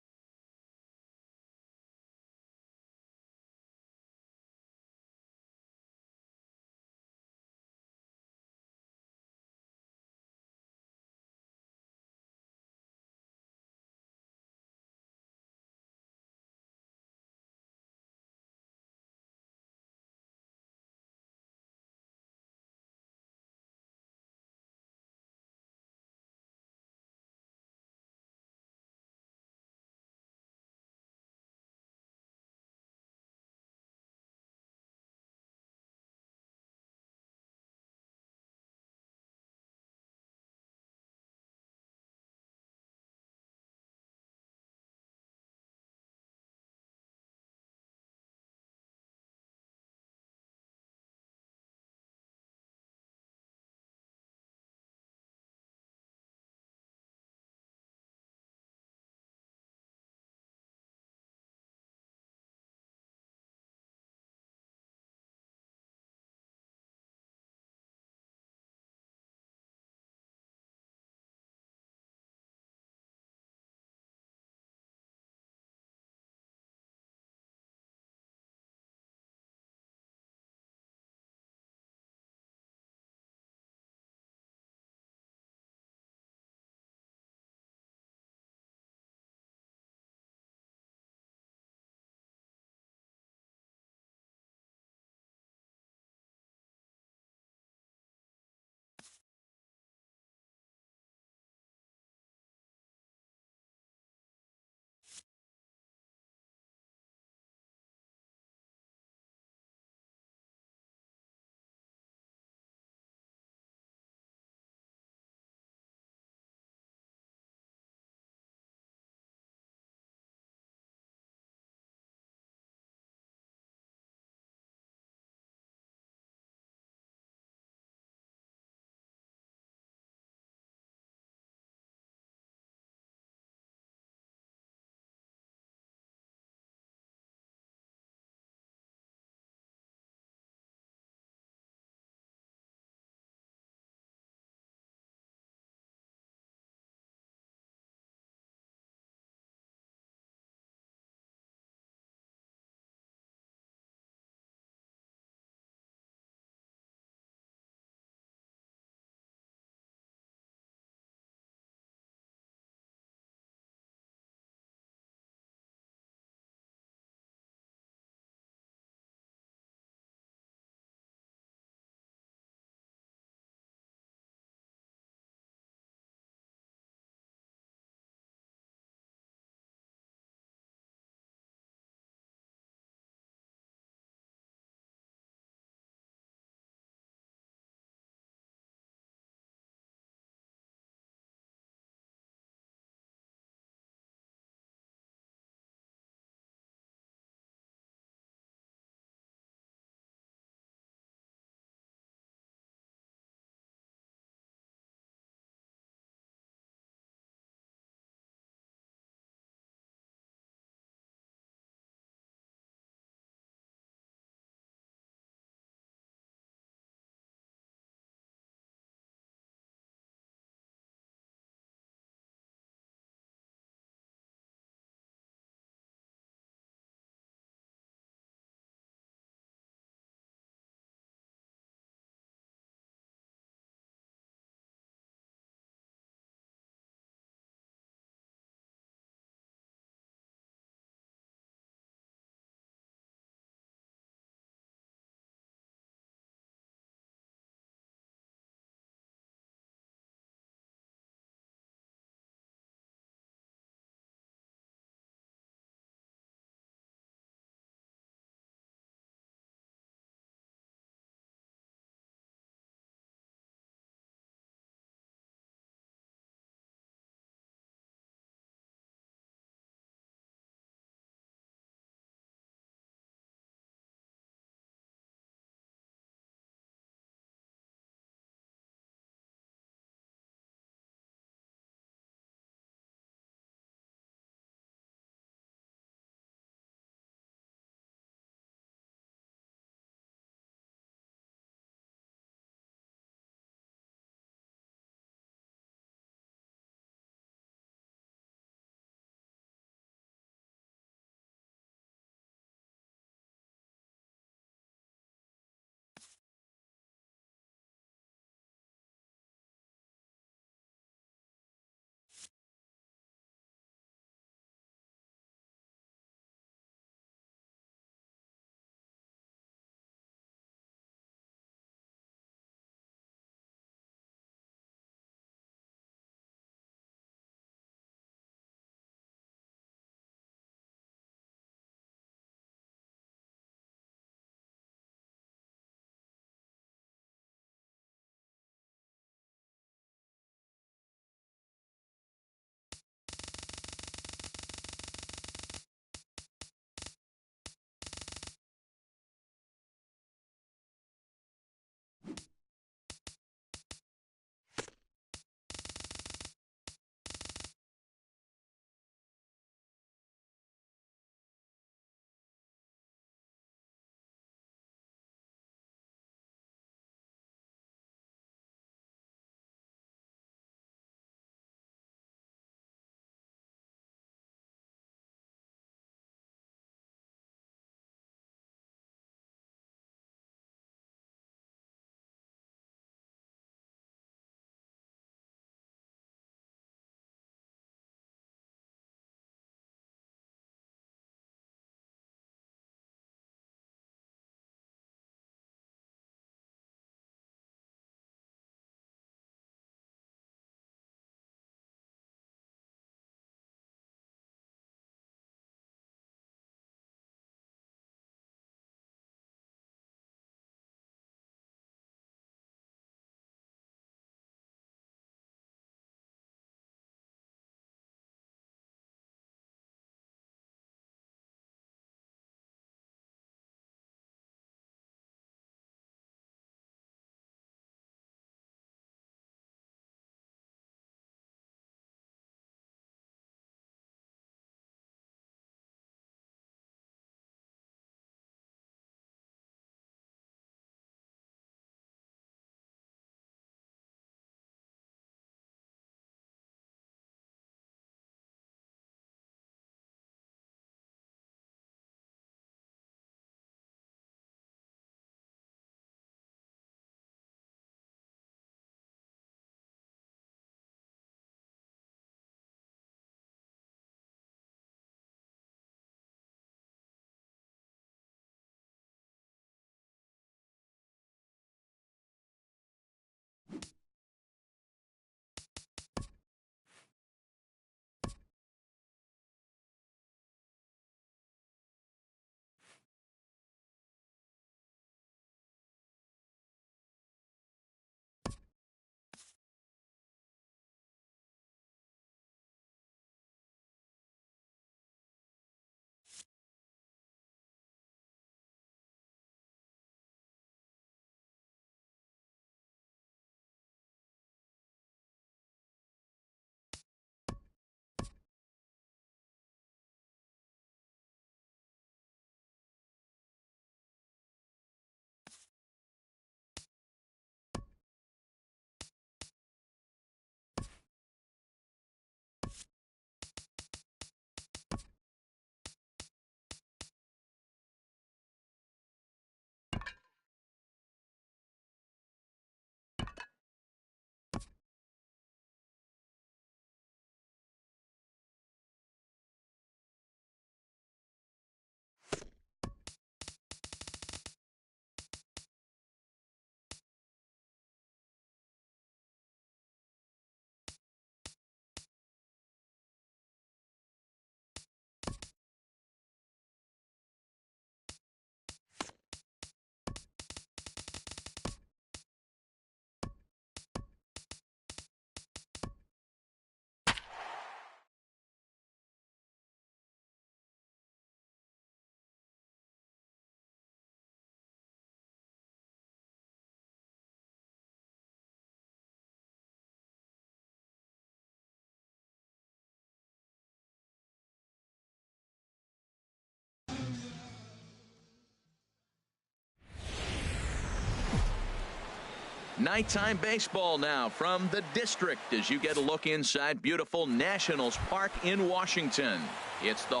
Speaker 1: Nighttime baseball now from the district as you get a look inside beautiful Nationals Park in Washington. It's the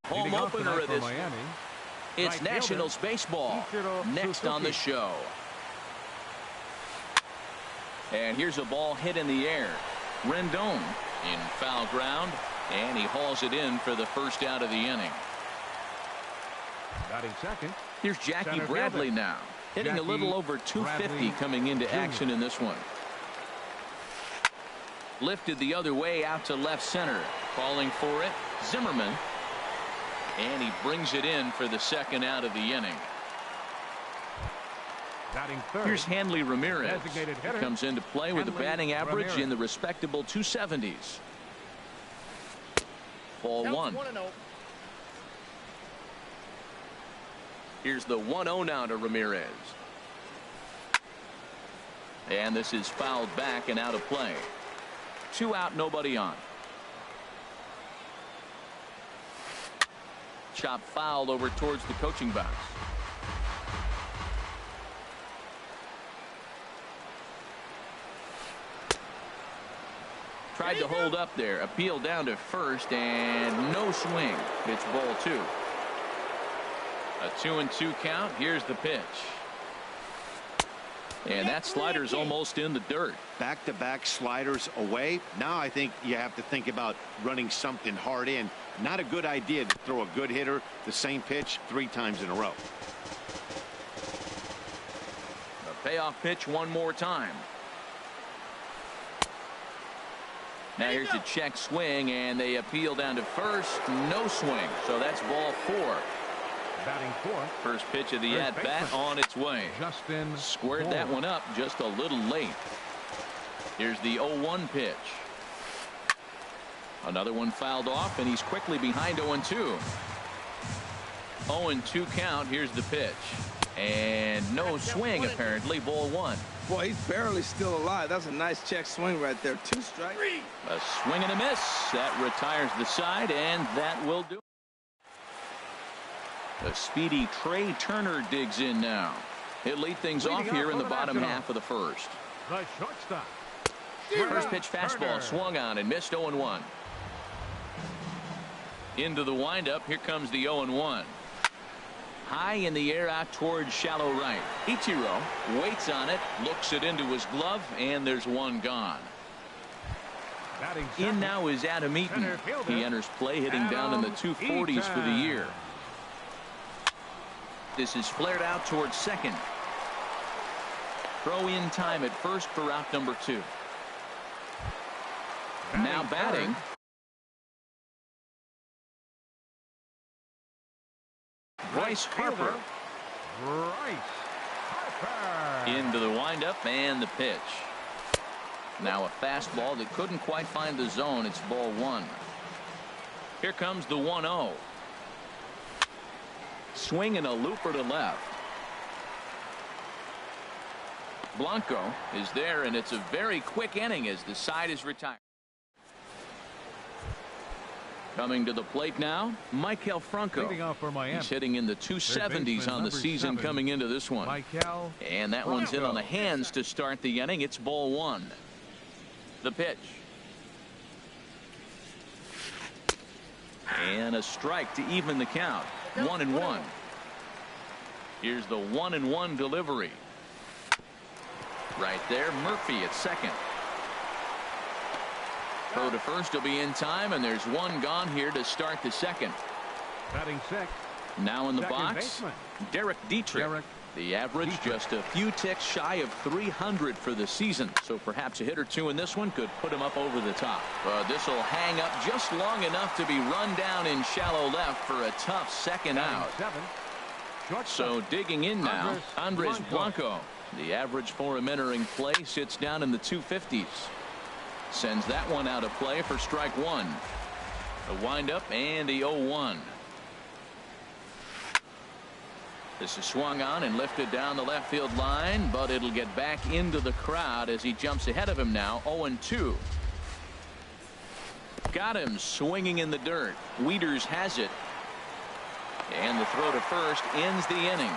Speaker 1: home opener of this.
Speaker 2: Miami.
Speaker 1: It's Nationals baseball next on the show. And here's a ball hit in the air. Rendon in foul ground, and he hauls it in for the first out of the inning.
Speaker 2: Batting second.
Speaker 1: Here's Jackie Bradley now, hitting a little over 250 coming into action in this one. Lifted the other way out to left center. Calling for it, Zimmerman. And he brings it in for the second out of the inning.
Speaker 2: Batting third.
Speaker 1: Here's Hanley Ramirez.
Speaker 2: He
Speaker 1: comes into play with a batting average in the respectable 270s. Ball one. Here's the 1-0 now to Ramirez. And this is fouled back and out of play. 2 out, nobody on. Chop fouled over towards the coaching box. Tried to hold up there. Appeal down to first and no swing. It's ball 2. A 2-2 count. Here's the pitch. And that slider's almost in the dirt.
Speaker 4: Back-to-back sliders away. Now I think you have to think about running something hard in. Not a good idea to throw a good hitter the same pitch 3 times in a row.
Speaker 1: A payoff pitch one more time. Now here's a check swing, and they appeal down to first. No swing. So that's ball 4.
Speaker 2: Batting fourth.
Speaker 1: First pitch of the at-bat on its way.
Speaker 2: Justin
Speaker 1: squared that one up just a little late. Here's the 0-1 pitch. Another one fouled off, and he's quickly behind 0-2. 0-2 count. Here's the pitch. And no swing, apparently. Ball 1.
Speaker 3: Boy, he's barely still alive. That's a nice check swing right there. 2 strikes.
Speaker 1: A swing and a miss. That retires the side, and that will do. The speedy Trey Turner digs in now. He'll lead things off here in the bottom half of the first.
Speaker 2: The shortstop.
Speaker 1: First pitch fastball swung on and missed. 0-1. Into the windup. Here comes the 0-1. High in the air out towards shallow right. Ichiro waits on it, looks it into his glove, and there's one gone. In now is Adam Eaton. He enters play hitting down in the 240s for the year. This is flared out towards second. Throw in time at first for out number 2. Now batting. Bryce Harper. Into the windup and the pitch. Now a fastball that couldn't quite find the zone. It's ball 1. Here comes the 1-0. Swing and a looper to left. Blanco is there, and it's a very quick inning as the side is retired. Coming to the plate now, Maikel Franco. He's hitting in the 270s on the season coming into this one. And that one's in on the hands to start the inning. It's ball 1. The pitch. And a strike to even the count. 1-1. Here's the 1-1 delivery. Right there, Murphy at second. Throw to first will be in time, and there's one gone here to start the second.
Speaker 2: Batting sixth.
Speaker 1: Now in the box, Derek Dietrich. The average just a few ticks shy of 300 for the season. So perhaps a hit or two in this one could put him up over the top. But this will hang up just long enough to be run down in shallow left for a tough second out. So digging in now, Andres Blanco. The average for him entering play sits down in the 250s. Sends that one out of play for strike 1. The windup and the 0-1. This is swung on and lifted down the left field line, but it'll get back into the crowd as he jumps ahead of him now. 0-2. Got him swinging in the dirt. Wieters has it. And the throw to first ends the inning.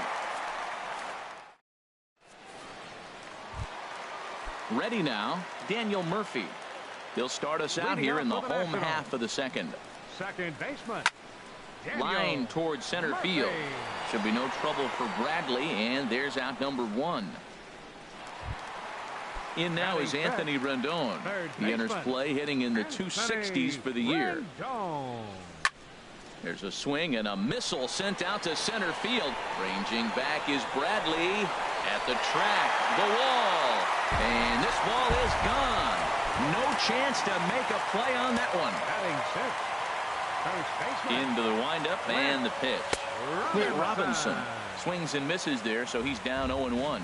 Speaker 1: Ready now, Daniel Murphy. He'll start us out here in the home half of the second.
Speaker 2: Second baseman.
Speaker 1: Line towards center field. Should be no trouble for Bradley, and there's out number one. In now is Anthony Rendon. He enters play hitting in the 260s for the year. There's a swing and a missile sent out to center field. Ranging back is Bradley at the track, the wall, and this ball is gone. No chance to make a play on that one. Into the windup and the pitch. Clint Robinson swings and misses there, so he's down 0-1.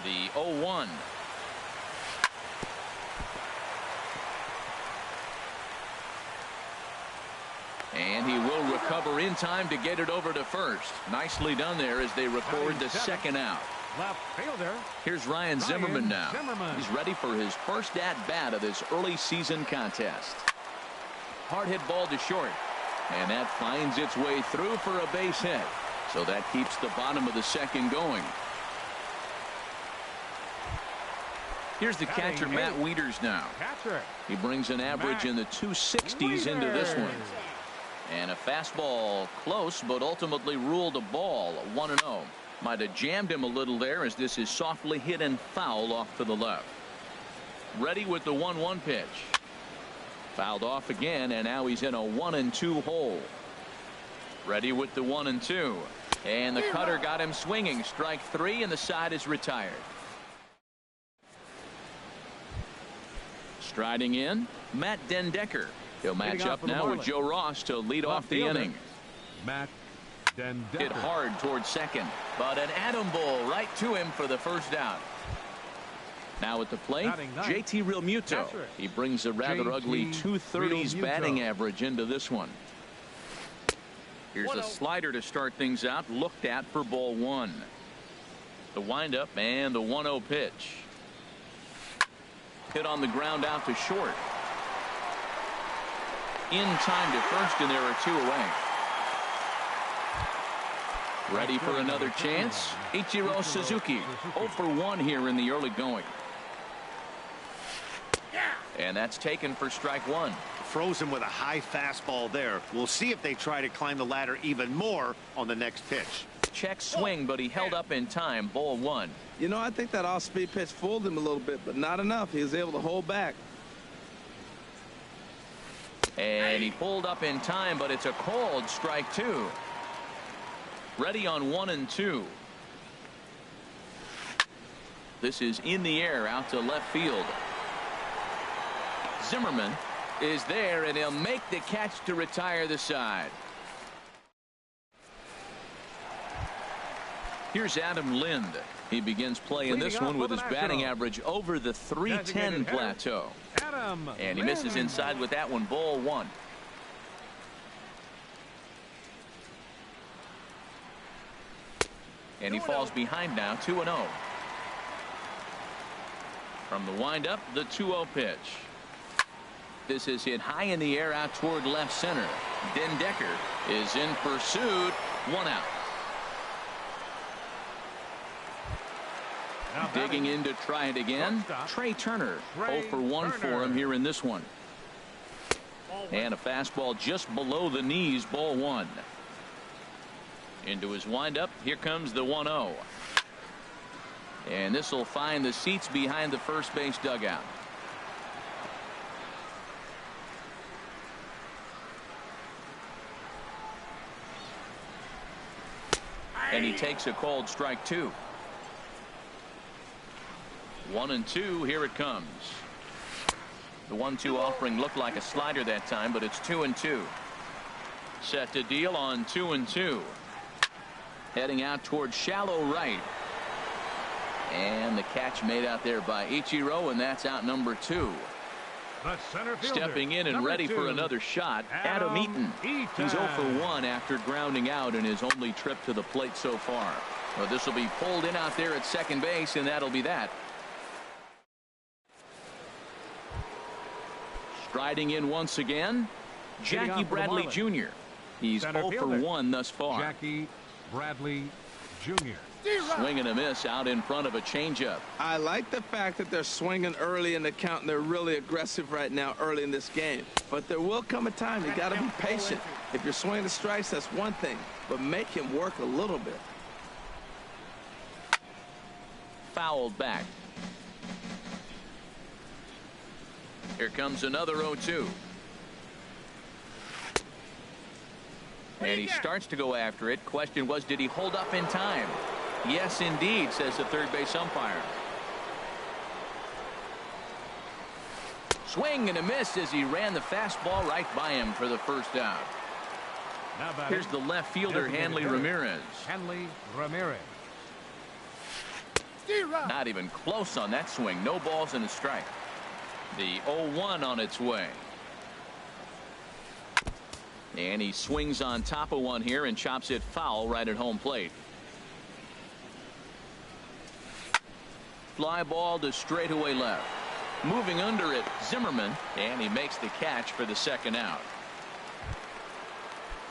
Speaker 1: The 0-1. And he will recover in time to get it over to first. Nicely done there as they record the second out.
Speaker 2: Left fielder.
Speaker 1: Here's Ryan Zimmerman now. He's ready for his first at-bat of this early season contest. Hard hit ball to short. And that finds its way through for a base hit. So that keeps the bottom of the second going. Here's the catcher, Matt Wieters now. He brings an average in the 260s into this one. And a fastball close, but ultimately ruled a ball. 1-0. Might have jammed him a little there as this is softly hit and foul off to the left. Ready with the 1-1 pitch. Fouled off again, and now he's in a 1-2 hole. Ready with the 1-2. And the cutter got him swinging. Strike three, and the side is retired. Striding in, Matt Dendecker. He'll match up now with Joe Ross to lead off the inning.
Speaker 2: Matt Dendecker.
Speaker 1: Hit hard towards second, but an atom ball right to him for the first out. Now at the plate, JT Realmuto. He brings a rather ugly 230s batting average into this one. Here's a slider to start things out, looked at for ball one. The windup and the 1-0 pitch. Hit on the ground out to short. In time to first, and there are two away. Ready for another chance. Ichiro Suzuki 0 for 1 here in the early going. And that's taken for strike one.
Speaker 4: Froze him with a high fastball there. We'll see if they try to climb the ladder even more on the next pitch.
Speaker 1: Check swing, but he held up in time. Ball one.
Speaker 3: You know, I think that off-speed pitch fooled him a little bit, but not enough. He was able to hold back.
Speaker 1: And he pulled up in time, but it's a called strike two. Ready on 1-2. This is in the air out to left field. Zimmerman is there, and he'll make the catch to retire the side. Here's Adam Lind. He begins play in this one with his batting average over the 310 plateau. And he misses inside with that one. Ball one. And he falls behind now. 2-0. From the windup, the 2-0 pitch. This is hit high in the air out toward left center. Dendecker is in pursuit. 1 out. Digging in to try it again. Trey Turner. 0 for 1 for him here in this one. And a fastball just below the knees. Ball one. Into his windup. Here comes the 1-0. And this will find the seats behind the first base dugout. And he takes a called strike two. 1-2. Here it comes. The 1-2 offering looked like a slider that time, but it's 2-2. Set to deal on 2-2. Heading out towards shallow right. And the catch made out there by Ichiro, and that's out number 2. Stepping in and ready for another shot, Adam Eaton. He's 0 for 1 after grounding out in his only trip to the plate so far. Well, this will be pulled in out there at second base, and that'll be that. Striding in once again, Jackie Bradley Jr. He's
Speaker 2: Center
Speaker 1: 0 for
Speaker 2: fielder,
Speaker 1: 1 thus far.
Speaker 2: Jackie Bradley Jr.
Speaker 1: Swing and a miss out in front of a changeup.
Speaker 3: I like the fact that they're swinging early in the count, and they're really aggressive right now early in this game. But there will come a time you got to be patient. If you're swinging the strikes, that's one thing, but make him work a little bit.
Speaker 1: Fouled back. Here comes another 0-2. And he starts to go after it. Question was, did he hold up in time? Yes, indeed, says the third base umpire. Swing and a miss as he ran the fastball right by him for the first out. Here's the left fielder, Hanley Ramirez.
Speaker 2: Hanley Ramirez.
Speaker 1: Not even close on that swing. No balls and a strike. The 0-1 on its way. And he swings on top of one here and chops it foul right at home plate. Fly ball to straightaway left. Moving under it, Zimmerman, and he makes the catch for the second out.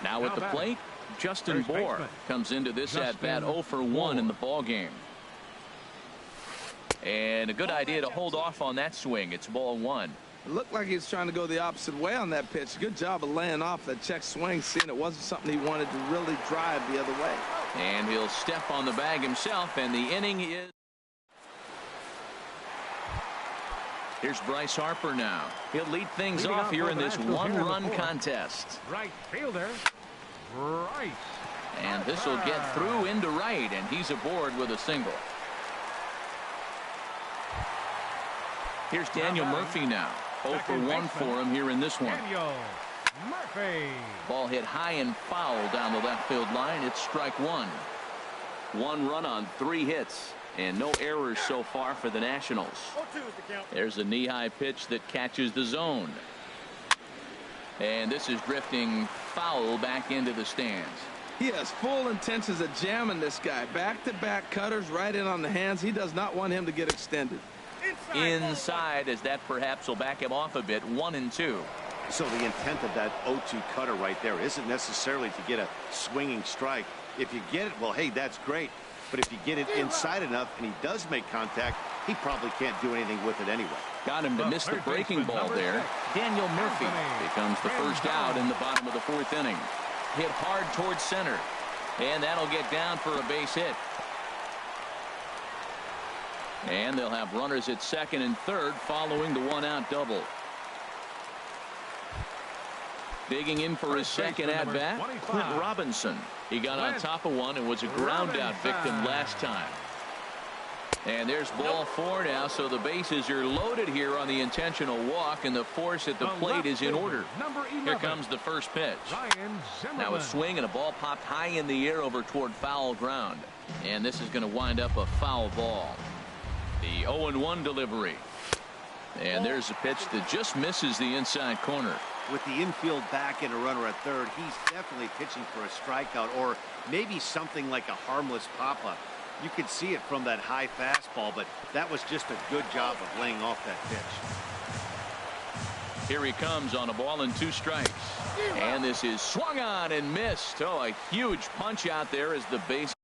Speaker 1: Now at the plate, Justin Bour comes into this at-bat 0 for 1 in the ball game. And a good idea to hold off on that swing. It's ball 1.
Speaker 3: It looked like he was trying to go the opposite way on that pitch. Good job of laying off that check swing, seeing it wasn't something he wanted to really drive the other way.
Speaker 1: And he'll step on the bag himself, and the inning is... Here's Bryce Harper now. He'll lead things off here in this one-run contest.
Speaker 2: Right fielder, Bryce.
Speaker 1: And this will get through into right, and he's aboard with a single. Here's Daniel Murphy now. 0 for 1 for him here in this one.
Speaker 2: Daniel Murphy.
Speaker 1: Ball hit high and foul down the left field line. It's strike 1. 1 run on 3 hits. And no errors so far for the Nationals. There's a knee-high pitch that catches the zone. And this is drifting foul back into the stands.
Speaker 3: He has full intentions of jamming this guy. Back-to-back cutters right in on the hands. He does not want him to get extended.
Speaker 1: Inside, as that perhaps will back him off a bit. 1-2.
Speaker 4: So the intent of that 0-2 cutter right there isn't necessarily to get a swinging strike. If you get it, well, hey, that's great. But if you get it inside enough and he does make contact, he probably can't do anything with it anyway.
Speaker 1: Got him to miss the breaking ball there. Daniel Murphy becomes the first out in the bottom of the 4th inning. Hit hard towards center. And that'll get down for a base hit. And they'll have runners at second and third following the 1-out double. Digging in for his second at-bat, Clint Robinson. He got on top of one and was a ground-out victim last time. And there's ball 4 now, so the bases are loaded here on the intentional walk, and the force at the plate is in order. Here comes the first pitch. Now a swing and a ball popped high in the air over toward foul ground. And this is going to wind up a foul ball. The 0-1 delivery. And there's a pitch that just misses the inside corner.
Speaker 4: With the infield back and a runner at third, he's definitely pitching for a strikeout or maybe something like a harmless pop-up. You could see it from that high fastball, but that was just a good job of laying off that pitch.
Speaker 1: Here he comes on a ball and 2 strikes. And this is swung on and missed. Oh, a huge punch out there as the base.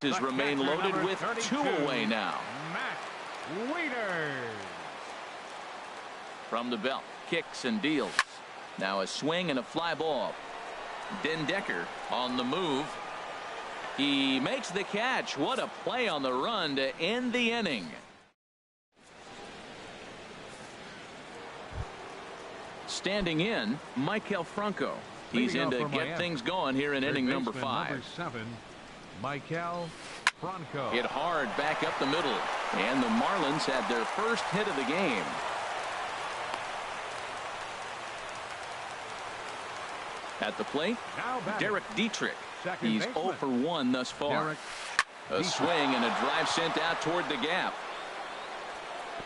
Speaker 1: Remain loaded with 2 away now. From the belt, kicks and deals. Now a swing and a fly ball. Decker on the move. He makes the catch. What a play on the run to end the inning. Standing in, Michael Franco. He's in to get things going here in inning number 5.
Speaker 2: Number 7, Michael Franco.
Speaker 1: Hit hard back up the middle. And the Marlins had their first hit of the game. At the plate, Derek Dietrich. He's 0 for 1 thus far. A swing and a drive sent out toward the gap.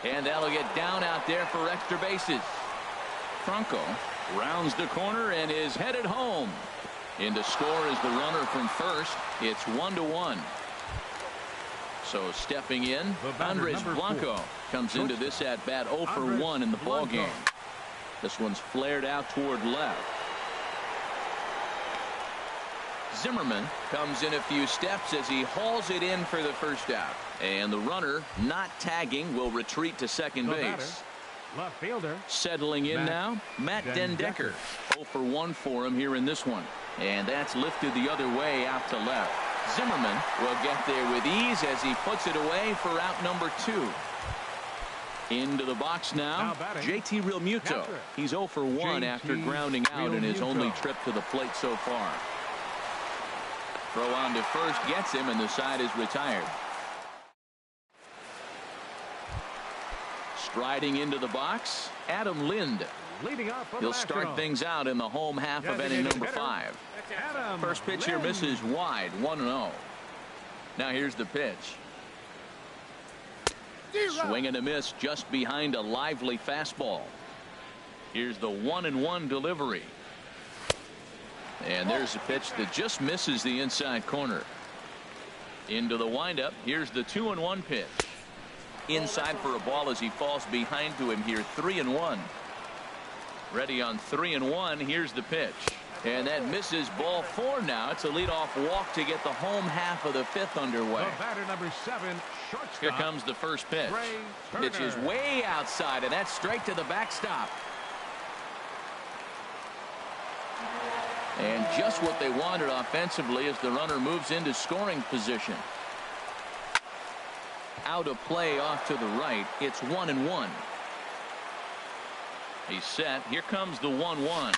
Speaker 1: And that'll get down out there for extra bases. Franco rounds the corner and is headed home. In to score is the runner from first. It's 1-1. So stepping in, Andres Blanco comes into this at bat 0 for 1 in the ball game. This one's flared out toward left. Zimmerman comes in a few steps as he hauls it in for the first out. And the runner, not tagging, will retreat to second base.
Speaker 2: Left fielder.
Speaker 1: Settling in now, Matt Decker. 0 for 1 for him here in this one. And that's lifted the other way out to left. Zimmerman will get there with ease as he puts it away for out number 2. Into the box now, JT Realmuto. He's 0 for 1 after grounding out in his only trip to the plate so far. Throw on to first gets him, and the side is retired. Striding into the box, Adam Lind. He'll start things out in the home half of inning number 5. First pitch here misses wide, 1-0. Now here's the pitch. Swing and a miss just behind a lively fastball. Here's the 1-1 delivery. And there's a pitch that just misses the inside corner. Into the windup. Here's the 2-1 pitch. Inside for a ball as he falls behind to him here. 3-1. Ready on 3-1. Here's the pitch. And that misses ball 4 now. It's a leadoff walk to get the home half of the 5th underway.
Speaker 2: The batter, number 7, shortstop.
Speaker 1: Here comes the first pitch. Pitch is way outside, and that's straight to the backstop. And just what they wanted offensively as the runner moves into scoring position. Out of play off to the right. It's 1-1. He's set. Here comes the 1-1.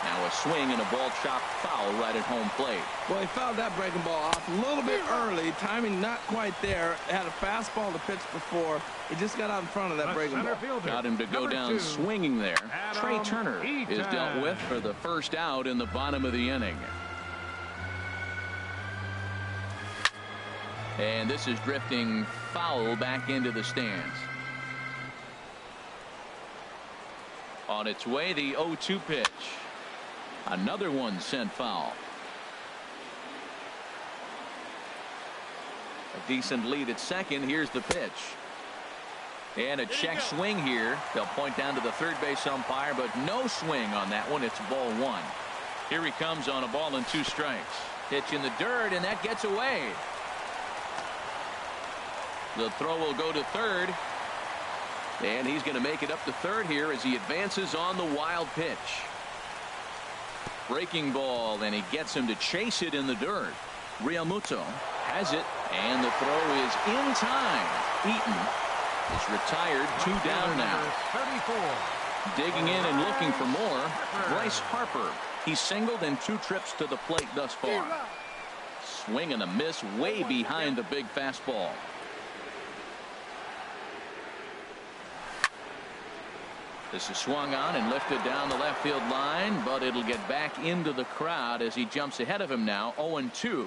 Speaker 1: Now a swing and a ball chopped foul right at home plate.
Speaker 3: Well, he fouled that breaking ball off a little bit early. Timing not quite there. Had a fastball to pitch before. He just got out in front of that breaking ball.
Speaker 1: Got him to go down swinging there. Trey Turner is dealt with for the first out in the bottom of the inning. And this is drifting foul back into the stands. On its way, the 0-2 pitch. Another one sent foul. A decent lead at second. Here's the pitch. And a check swing here. They'll point down to the third base umpire, but no swing on that one. It's ball 1. Here he comes on a ball and 2 strikes. Pitch in the dirt, and that gets away. The throw will go to third. And he's going to make it up to third here as he advances on the wild pitch. Breaking ball, and he gets him to chase it in the dirt. Realmuto has it, and the throw is in time. Eaton is retired. 2 down now.
Speaker 2: 34.
Speaker 1: Digging in and looking for more, Bryce Harper. He's singled in 2 trips to the plate thus far. Swing and a miss way behind the big fastball. This is swung on and lifted down the left field line, but it'll get back into the crowd as he jumps ahead of him now. 0-2.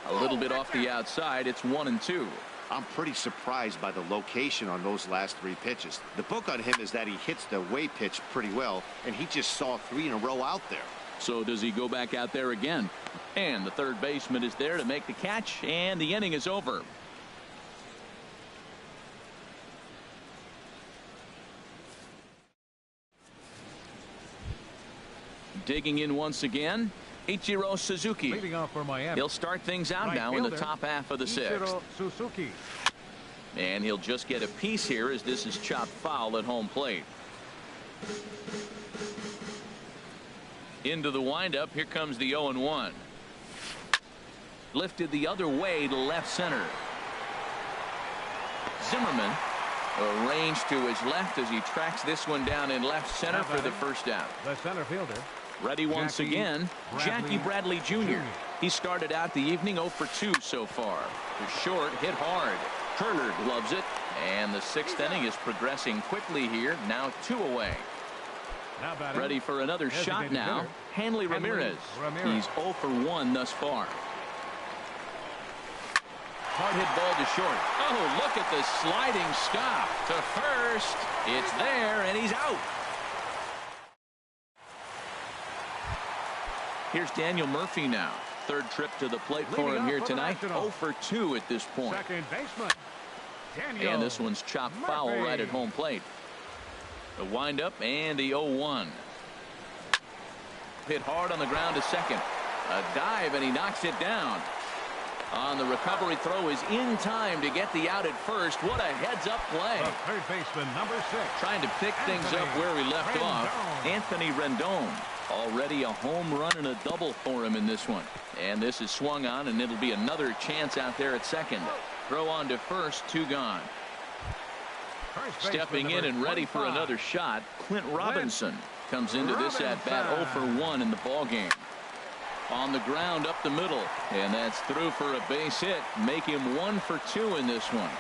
Speaker 1: A little bit off the outside. It's 1-2.
Speaker 4: I'm pretty surprised by the location on those last 3 pitches. The book on him is that he hits the away pitch pretty well, and he just saw 3 in a row out there.
Speaker 1: So does he go back out there again? And the third baseman is there to make the catch, and the inning is over. Digging in once again, Ichiro Suzuki.
Speaker 2: Leading off for Miami.
Speaker 1: He'll start things out
Speaker 2: Right
Speaker 1: now in the
Speaker 2: fielder,
Speaker 1: top half of the sixth.
Speaker 2: Ichiro Suzuki.
Speaker 1: And he'll just get a piece here as this is chopped foul at home plate. Into the windup. Here comes the 0-1. Lifted the other way to left center. Zimmerman arranged to his left as he tracks this one down in left center for the first out.
Speaker 2: The center fielder.
Speaker 1: Ready once again, Jackie Bradley Jr. He started out the evening 0 for 2 so far. The short hit hard. Turner gloves it, and the sixth inning is progressing quickly here. Now 2 away. Ready for another shot now. Hanley Ramirez. He's 0 for 1 thus far. Hard hit ball to short. Oh, look at the sliding stop to first. It's there, and he's out. Here's Daniel Murphy now. Third trip to the plate for him here tonight. 0 for 2 at this point.
Speaker 2: Second baseman. Daniel
Speaker 1: And this one's chopped foul right at home plate. The windup and the 0-1. Hit hard on the ground to second. A dive, and he knocks it down. On the recovery throw is in time to get the out at first. What a heads-up play.
Speaker 2: The third baseman, number 6.
Speaker 1: Trying to pick things up where he left off. Anthony Rendon. Already a home run and a double for him in this one. And this is swung on, and it'll be another chance out there at second. Throw on to first, 2 gone. Stepping in and ready for another shot, Clint Robinson comes into this at-bat 0 for 1 in the ballgame. On the ground up the middle, and that's through for a base hit. Make him 1 for 2 in this one.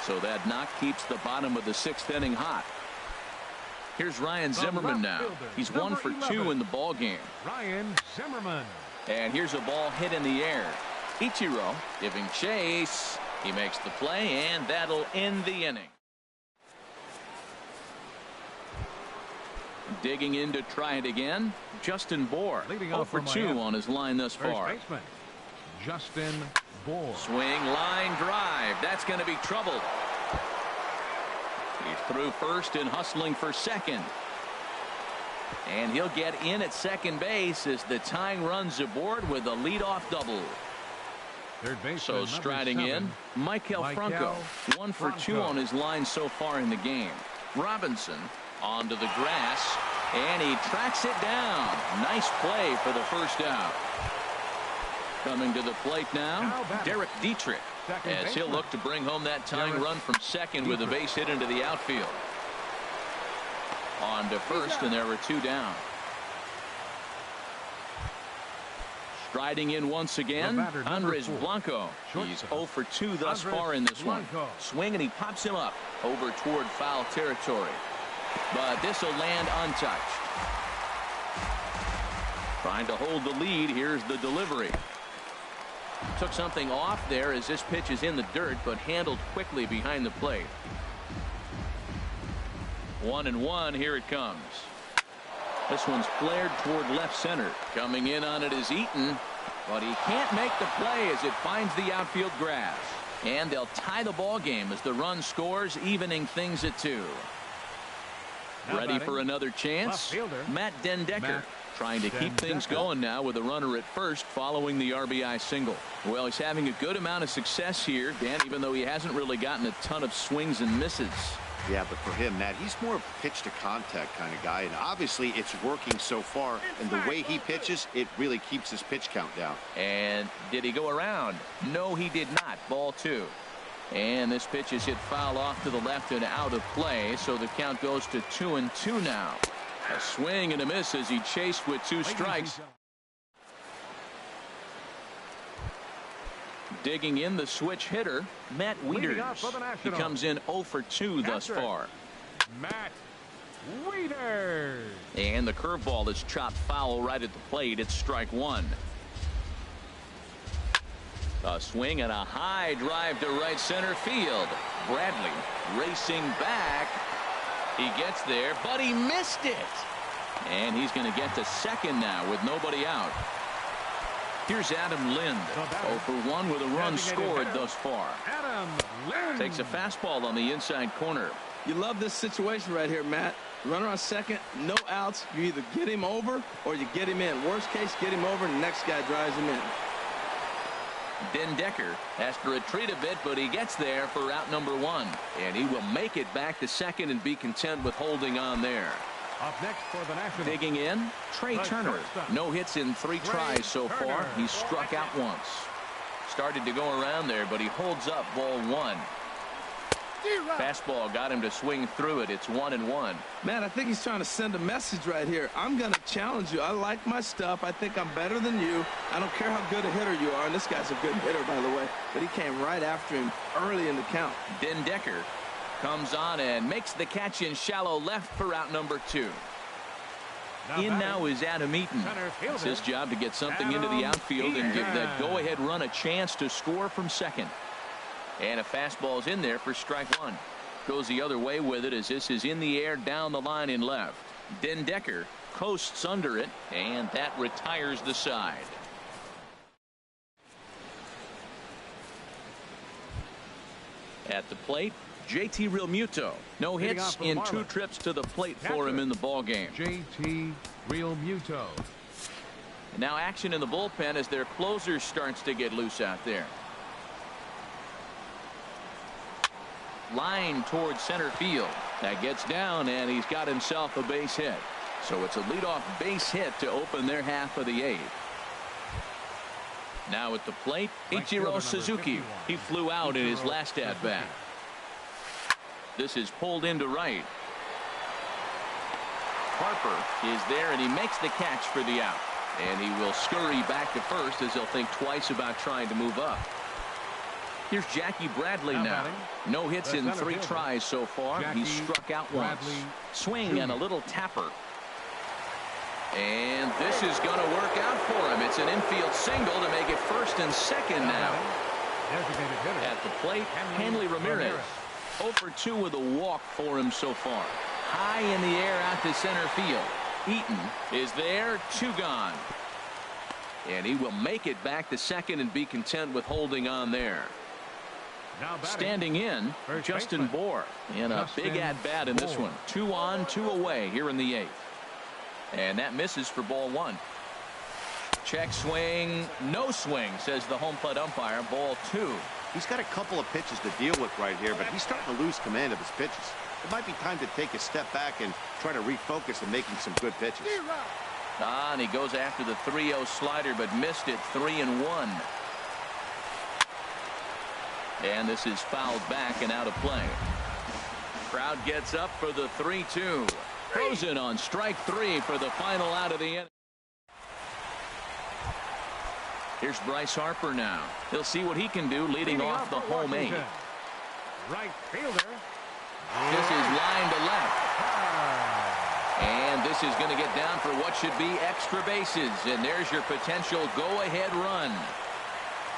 Speaker 1: So that knock keeps the bottom of the sixth inning hot. Here's Ryan Zimmerman now. He's 1 for 2 in the ball game.
Speaker 2: Ryan Zimmerman.
Speaker 1: And here's a ball hit in the air. Ichiro giving chase. He makes the play, and that'll end the inning. Digging in to try it again, Justin Bohr. 0 for 2 on his line thus far.
Speaker 2: First baseman, Justin Bohr.
Speaker 1: Swing, line drive. That's going to be trouble. He's through first and hustling for second. And he'll get in at second base as the tying runs aboard with a leadoff double.
Speaker 2: Third baseman,
Speaker 1: so striding
Speaker 2: 7,
Speaker 1: in, Michael Franco. 1 for 2 on his line so far in the game. Robinson onto the grass, and he tracks it down. Nice play for the first out. Coming to the plate now, Derek Dietrich, as he'll look to bring home that tying run from second with a base hit into the outfield. On to first, and there were 2 down. Striding in once again, Andres Blanco. He's 0 for 2 thus far in this one. Swing, and he pops him up over toward foul territory. But this will land untouched. Trying to hold the lead. Here's the delivery. Took something off there as this pitch is in the dirt, but handled quickly behind the plate. 1-1. Here it comes. This one's flared toward left center. Coming in on it is Eaton, but he can't make the play as it finds the outfield grass. And they'll tie the ball game as the run scores, evening things at 2. Ready for another chance? Matt Dendecker trying to keep things going now with a runner at first following the RBI single. Well, he's having a good amount of success here, Dan, even though he hasn't really gotten a ton of swings and misses.
Speaker 4: Yeah, but for him, Matt, he's more of a pitch to contact kind of guy, and obviously it's working so far, and the way he pitches, it really keeps his pitch count down. And
Speaker 1: did he go around? No, he did not. Ball 2. And this pitch is hit foul off to the left and out of play, so the count goes to 2-2 now. A swing and a miss as he chased with 2 strikes. Digging in the switch hitter, Matt Wieters. He comes in 0 for 2 thus far.
Speaker 2: Matt Wieters.
Speaker 1: And the curveball is chopped foul right at the plate. It's strike 1. A swing and a high drive to right center field. Bradley racing back. He gets there, but he missed it. And he's going to get to second now with nobody out. Here's Adam Lind. 0 for 1 with a run scored thus far.
Speaker 2: Adam Lind
Speaker 1: takes a fastball on the inside corner.
Speaker 3: You love this situation right here, Matt. Runner on second, no outs. You either get him over or you get him in. Worst case, get him over and the next guy drives him in.
Speaker 1: Decker has to retreat a bit, but he gets there for out number 1. And he will make it back to second and be content with holding on there.
Speaker 2: Up next for the Nationals.
Speaker 1: Digging in, Trey Turner. No hits in 3 tries so far. He's struck out once. Started to go around there, but he holds up ball 1. Fastball got him to swing through it. It's 1-1.
Speaker 3: Man, I think he's trying to send a message right here. I'm going to challenge you. I like my stuff. I think I'm better than you. I don't care how good a hitter you are. And this guy's a good hitter, by the way. But he came right after him early in the count.
Speaker 1: Decker comes on and makes the catch in shallow left for out number 2. In now is Adam Eaton. It's his job to get something into the outfield and give that go-ahead run a chance to score from second. And a fastball's in there for strike 1. Goes the other way with it as this is in the air down the line in left. Decker coasts under it, and that retires the side. At the plate, JT Realmuto. No hits in 2 trips to the plate for him in the ballgame.
Speaker 2: JT Realmuto.
Speaker 1: And now action in the bullpen as their closer starts to get loose out there. Line towards center field. That gets down, and he's got himself a base hit. So it's a leadoff base hit to open their half of the 8th. Now at the plate, Ichiro Suzuki. He flew out in his last at-bat. This is pulled into right. Harper is there, and he makes the catch for the out. And he will scurry back to first as he'll think twice about trying to move up. Here's Jackie Bradley now. No hits in 3 tries so far. He's struck out once. Swing and a little tapper. And this is going to work out for him. It's an infield single to make it first and second now. At the plate, Hanley Ramirez. 0 for 2 with a walk for him so far. High in the air out to center field. Eaton is there, 2 gone. And he will make it back to second and be content with holding on there. Standing in, Justin Bohr in a big at-bat in this one. 2 on, 2 away here in the 8th. And that misses for ball 1. Check swing, no swing, says the home plate umpire. Ball 2.
Speaker 4: He's got a couple of pitches to deal with right here, but he's starting to lose command of his pitches. It might be time to take a step back and try to refocus on making some good pitches.
Speaker 1: And he goes after the 3-0 slider, but missed it. 3-1. And this is fouled back and out of play. Crowd gets up for the 3-2. Frozen on strike 3 for the final out of the inning. Here's Bryce Harper now. He'll see what he can do leading off the home 8.
Speaker 2: Right fielder.
Speaker 1: This is line to left. And this is going to get down for what should be extra bases. And there's your potential go-ahead run.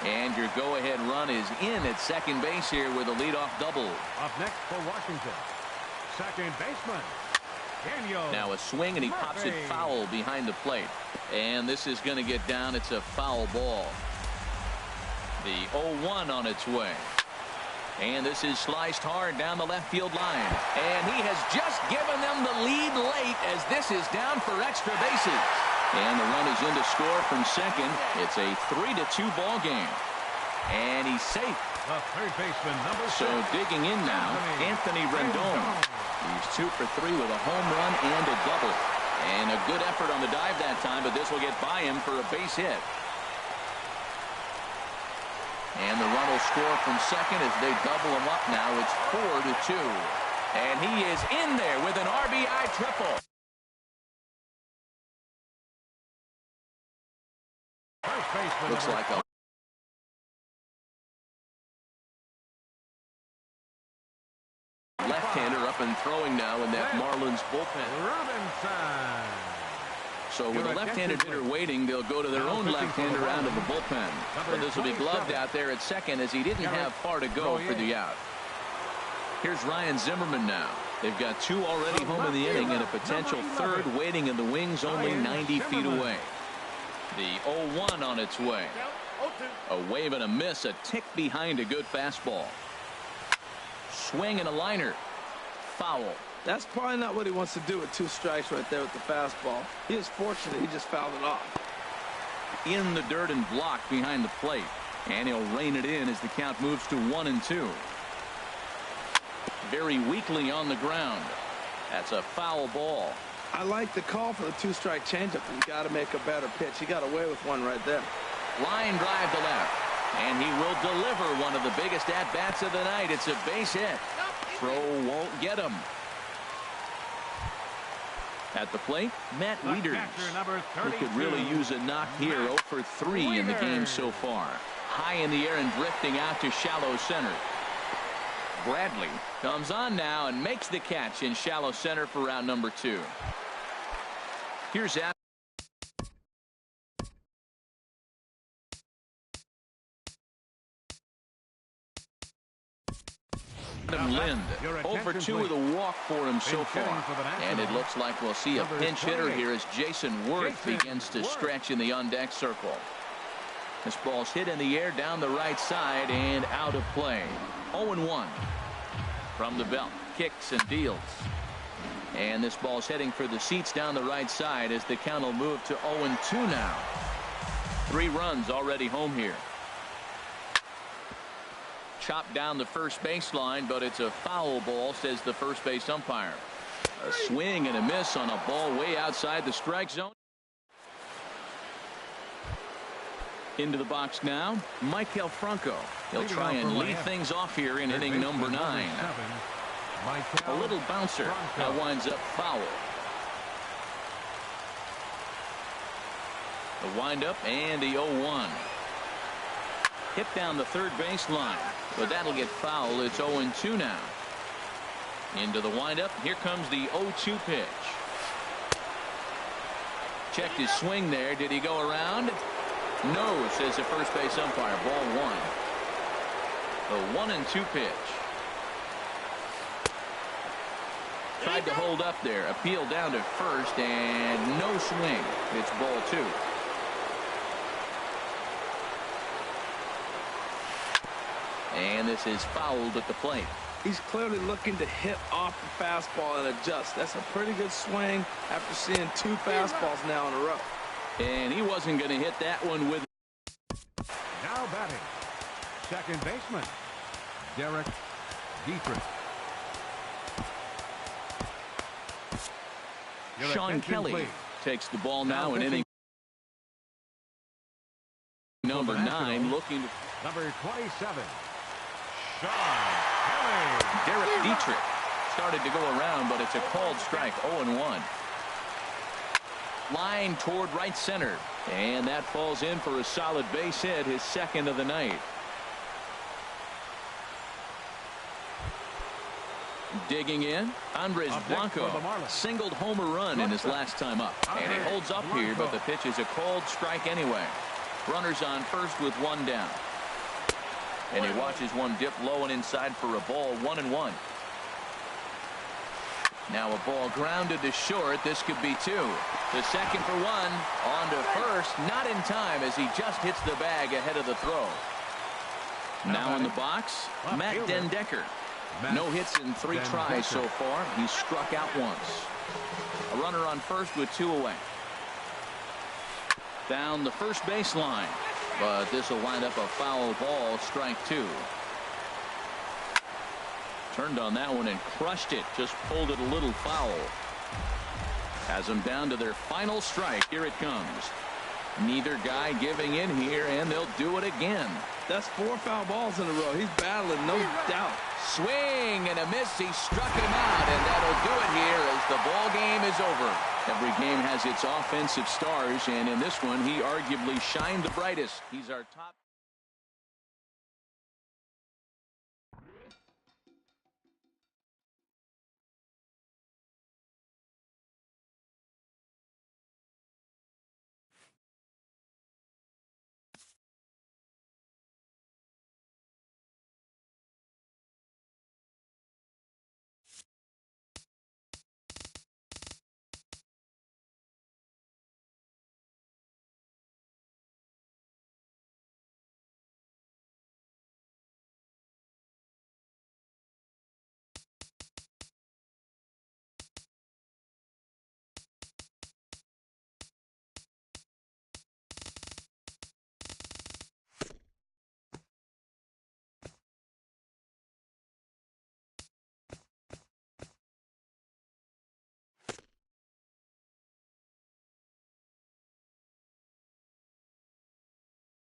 Speaker 1: And your go-ahead run is in at second base here with a leadoff double.
Speaker 2: Up next for Washington, second baseman Daniel.
Speaker 1: Now a swing, and he pops it foul behind the plate. And this is going to get down. It's a foul ball. The 0-1 on its way. And this is sliced hard down the left field line. And he has just given them the lead late as this is down for extra bases. And the run is in to score from second. It's a 3-2 ball game. And he's safe.
Speaker 2: The third baseman, number 6.
Speaker 1: So digging in now, Anthony Rendon. He's 2 for 3 with a home run and a double. And a good effort on the dive that time, but this will get by him for a base hit. And the run will score from second as they double him up now. It's 4-2. And he is in there with an RBI triple. Looks like a left-hander up and throwing now in that Marlins bullpen. So with a left-handed hitter waiting, they'll go to their own left-hander out of the bullpen. But this will be gloved out there at second as he didn't have far to go for the out. Here's Ryan Zimmerman now. They've got 2 already home in the inning and a potential third waiting in the wings only 90 feet away. The 0-1 on its way. A wave and a miss, a tick behind a good fastball. Swing and a liner. Foul.
Speaker 3: That's probably not what he wants to do with 2 strikes right there with the fastball. He is fortunate he just fouled it off.
Speaker 1: In the dirt and blocked behind the plate. And he'll rein it in as the count moves to 1-2. Very weakly on the ground. That's a foul ball.
Speaker 3: I like the call for the 2-strike changeup. You got to make a better pitch. He got away with one right there.
Speaker 1: Line drive to left. And he will deliver one of the biggest at-bats of the night. It's a base hit. Throw won't get him. At the plate, Matt Wieters. He could really use a knock here. 0 for 3 in the game so far. High in the air and drifting out to shallow center. Bradley comes on now and makes the catch in shallow center for round number 2. Here's Adam Lind. 0 for 2 with a walk for him so far. And it looks like we'll see a pinch hitter here as Jason Worth begins to stretch in the on-deck circle. This ball's hit in the air down the right side and out of play. 0-1 from the belt. Kicks and deals. And this ball's heading for the seats down the right side as the count will move to 0-2 now. 3 runs already home here. Chopped down the first baseline, but it's a foul ball, says the first base umpire. A swing and a miss on a ball way outside the strike zone. Into the box now, Michael Franco. He'll try and lead things off here in inning number 9. A little bouncer. That winds up foul. The windup and the 0-1. Hit down the third baseline, but that'll get foul. It's 0-2 now. Into the windup. Here comes the 0-2 pitch. Checked his swing there. Did he go around? No, says the first base umpire. Ball 1. The 1-2 pitch. Tried to hold up there. Appeal down to first and no swing. It's ball 2. And this is fouled at the plate.
Speaker 3: He's clearly looking to hit off the fastball and adjust. That's a pretty good swing after seeing 2 fastballs now in a row.
Speaker 1: And he wasn't going to hit that one with.
Speaker 2: Now batting, second baseman, Derek Dietrich.
Speaker 1: Sean Kelly takes the ball now in inning number 9, looking to.
Speaker 2: Number 27, Sean Kelly.
Speaker 1: Derek Dietrich started to go around, but it's a called strike. 0-1. Line toward right center, and that falls in for a solid base hit, his second of the night. Digging in, Andres Blanco singled home a run in his last time up, and he holds up here, but the pitch is a called strike anyway. Runners on first with 1 down. And he watches one dip low and inside for a ball. 1-1. Now a ball grounded to short. This could be 2. The second for 1. On to first. Not in time as he just hits the bag ahead of the throw. Now in the box, Matt Dendecker. No hits in 3 tries so far. He's struck out once. A runner on first with 2 away. Down the first baseline. But this will wind up a foul ball. Strike 2. Turned on that one and crushed it. Just pulled it a little foul. Has them down to their final strike. Here it comes. Neither guy giving in here, and they'll do it again.
Speaker 3: That's 4 foul balls in a row. He's battling, no doubt.
Speaker 1: Swing and a miss. He struck him out, and that'll do it here as the ball game is over. Every game has its offensive stars, and in this one, he arguably shined the brightest. He's our top.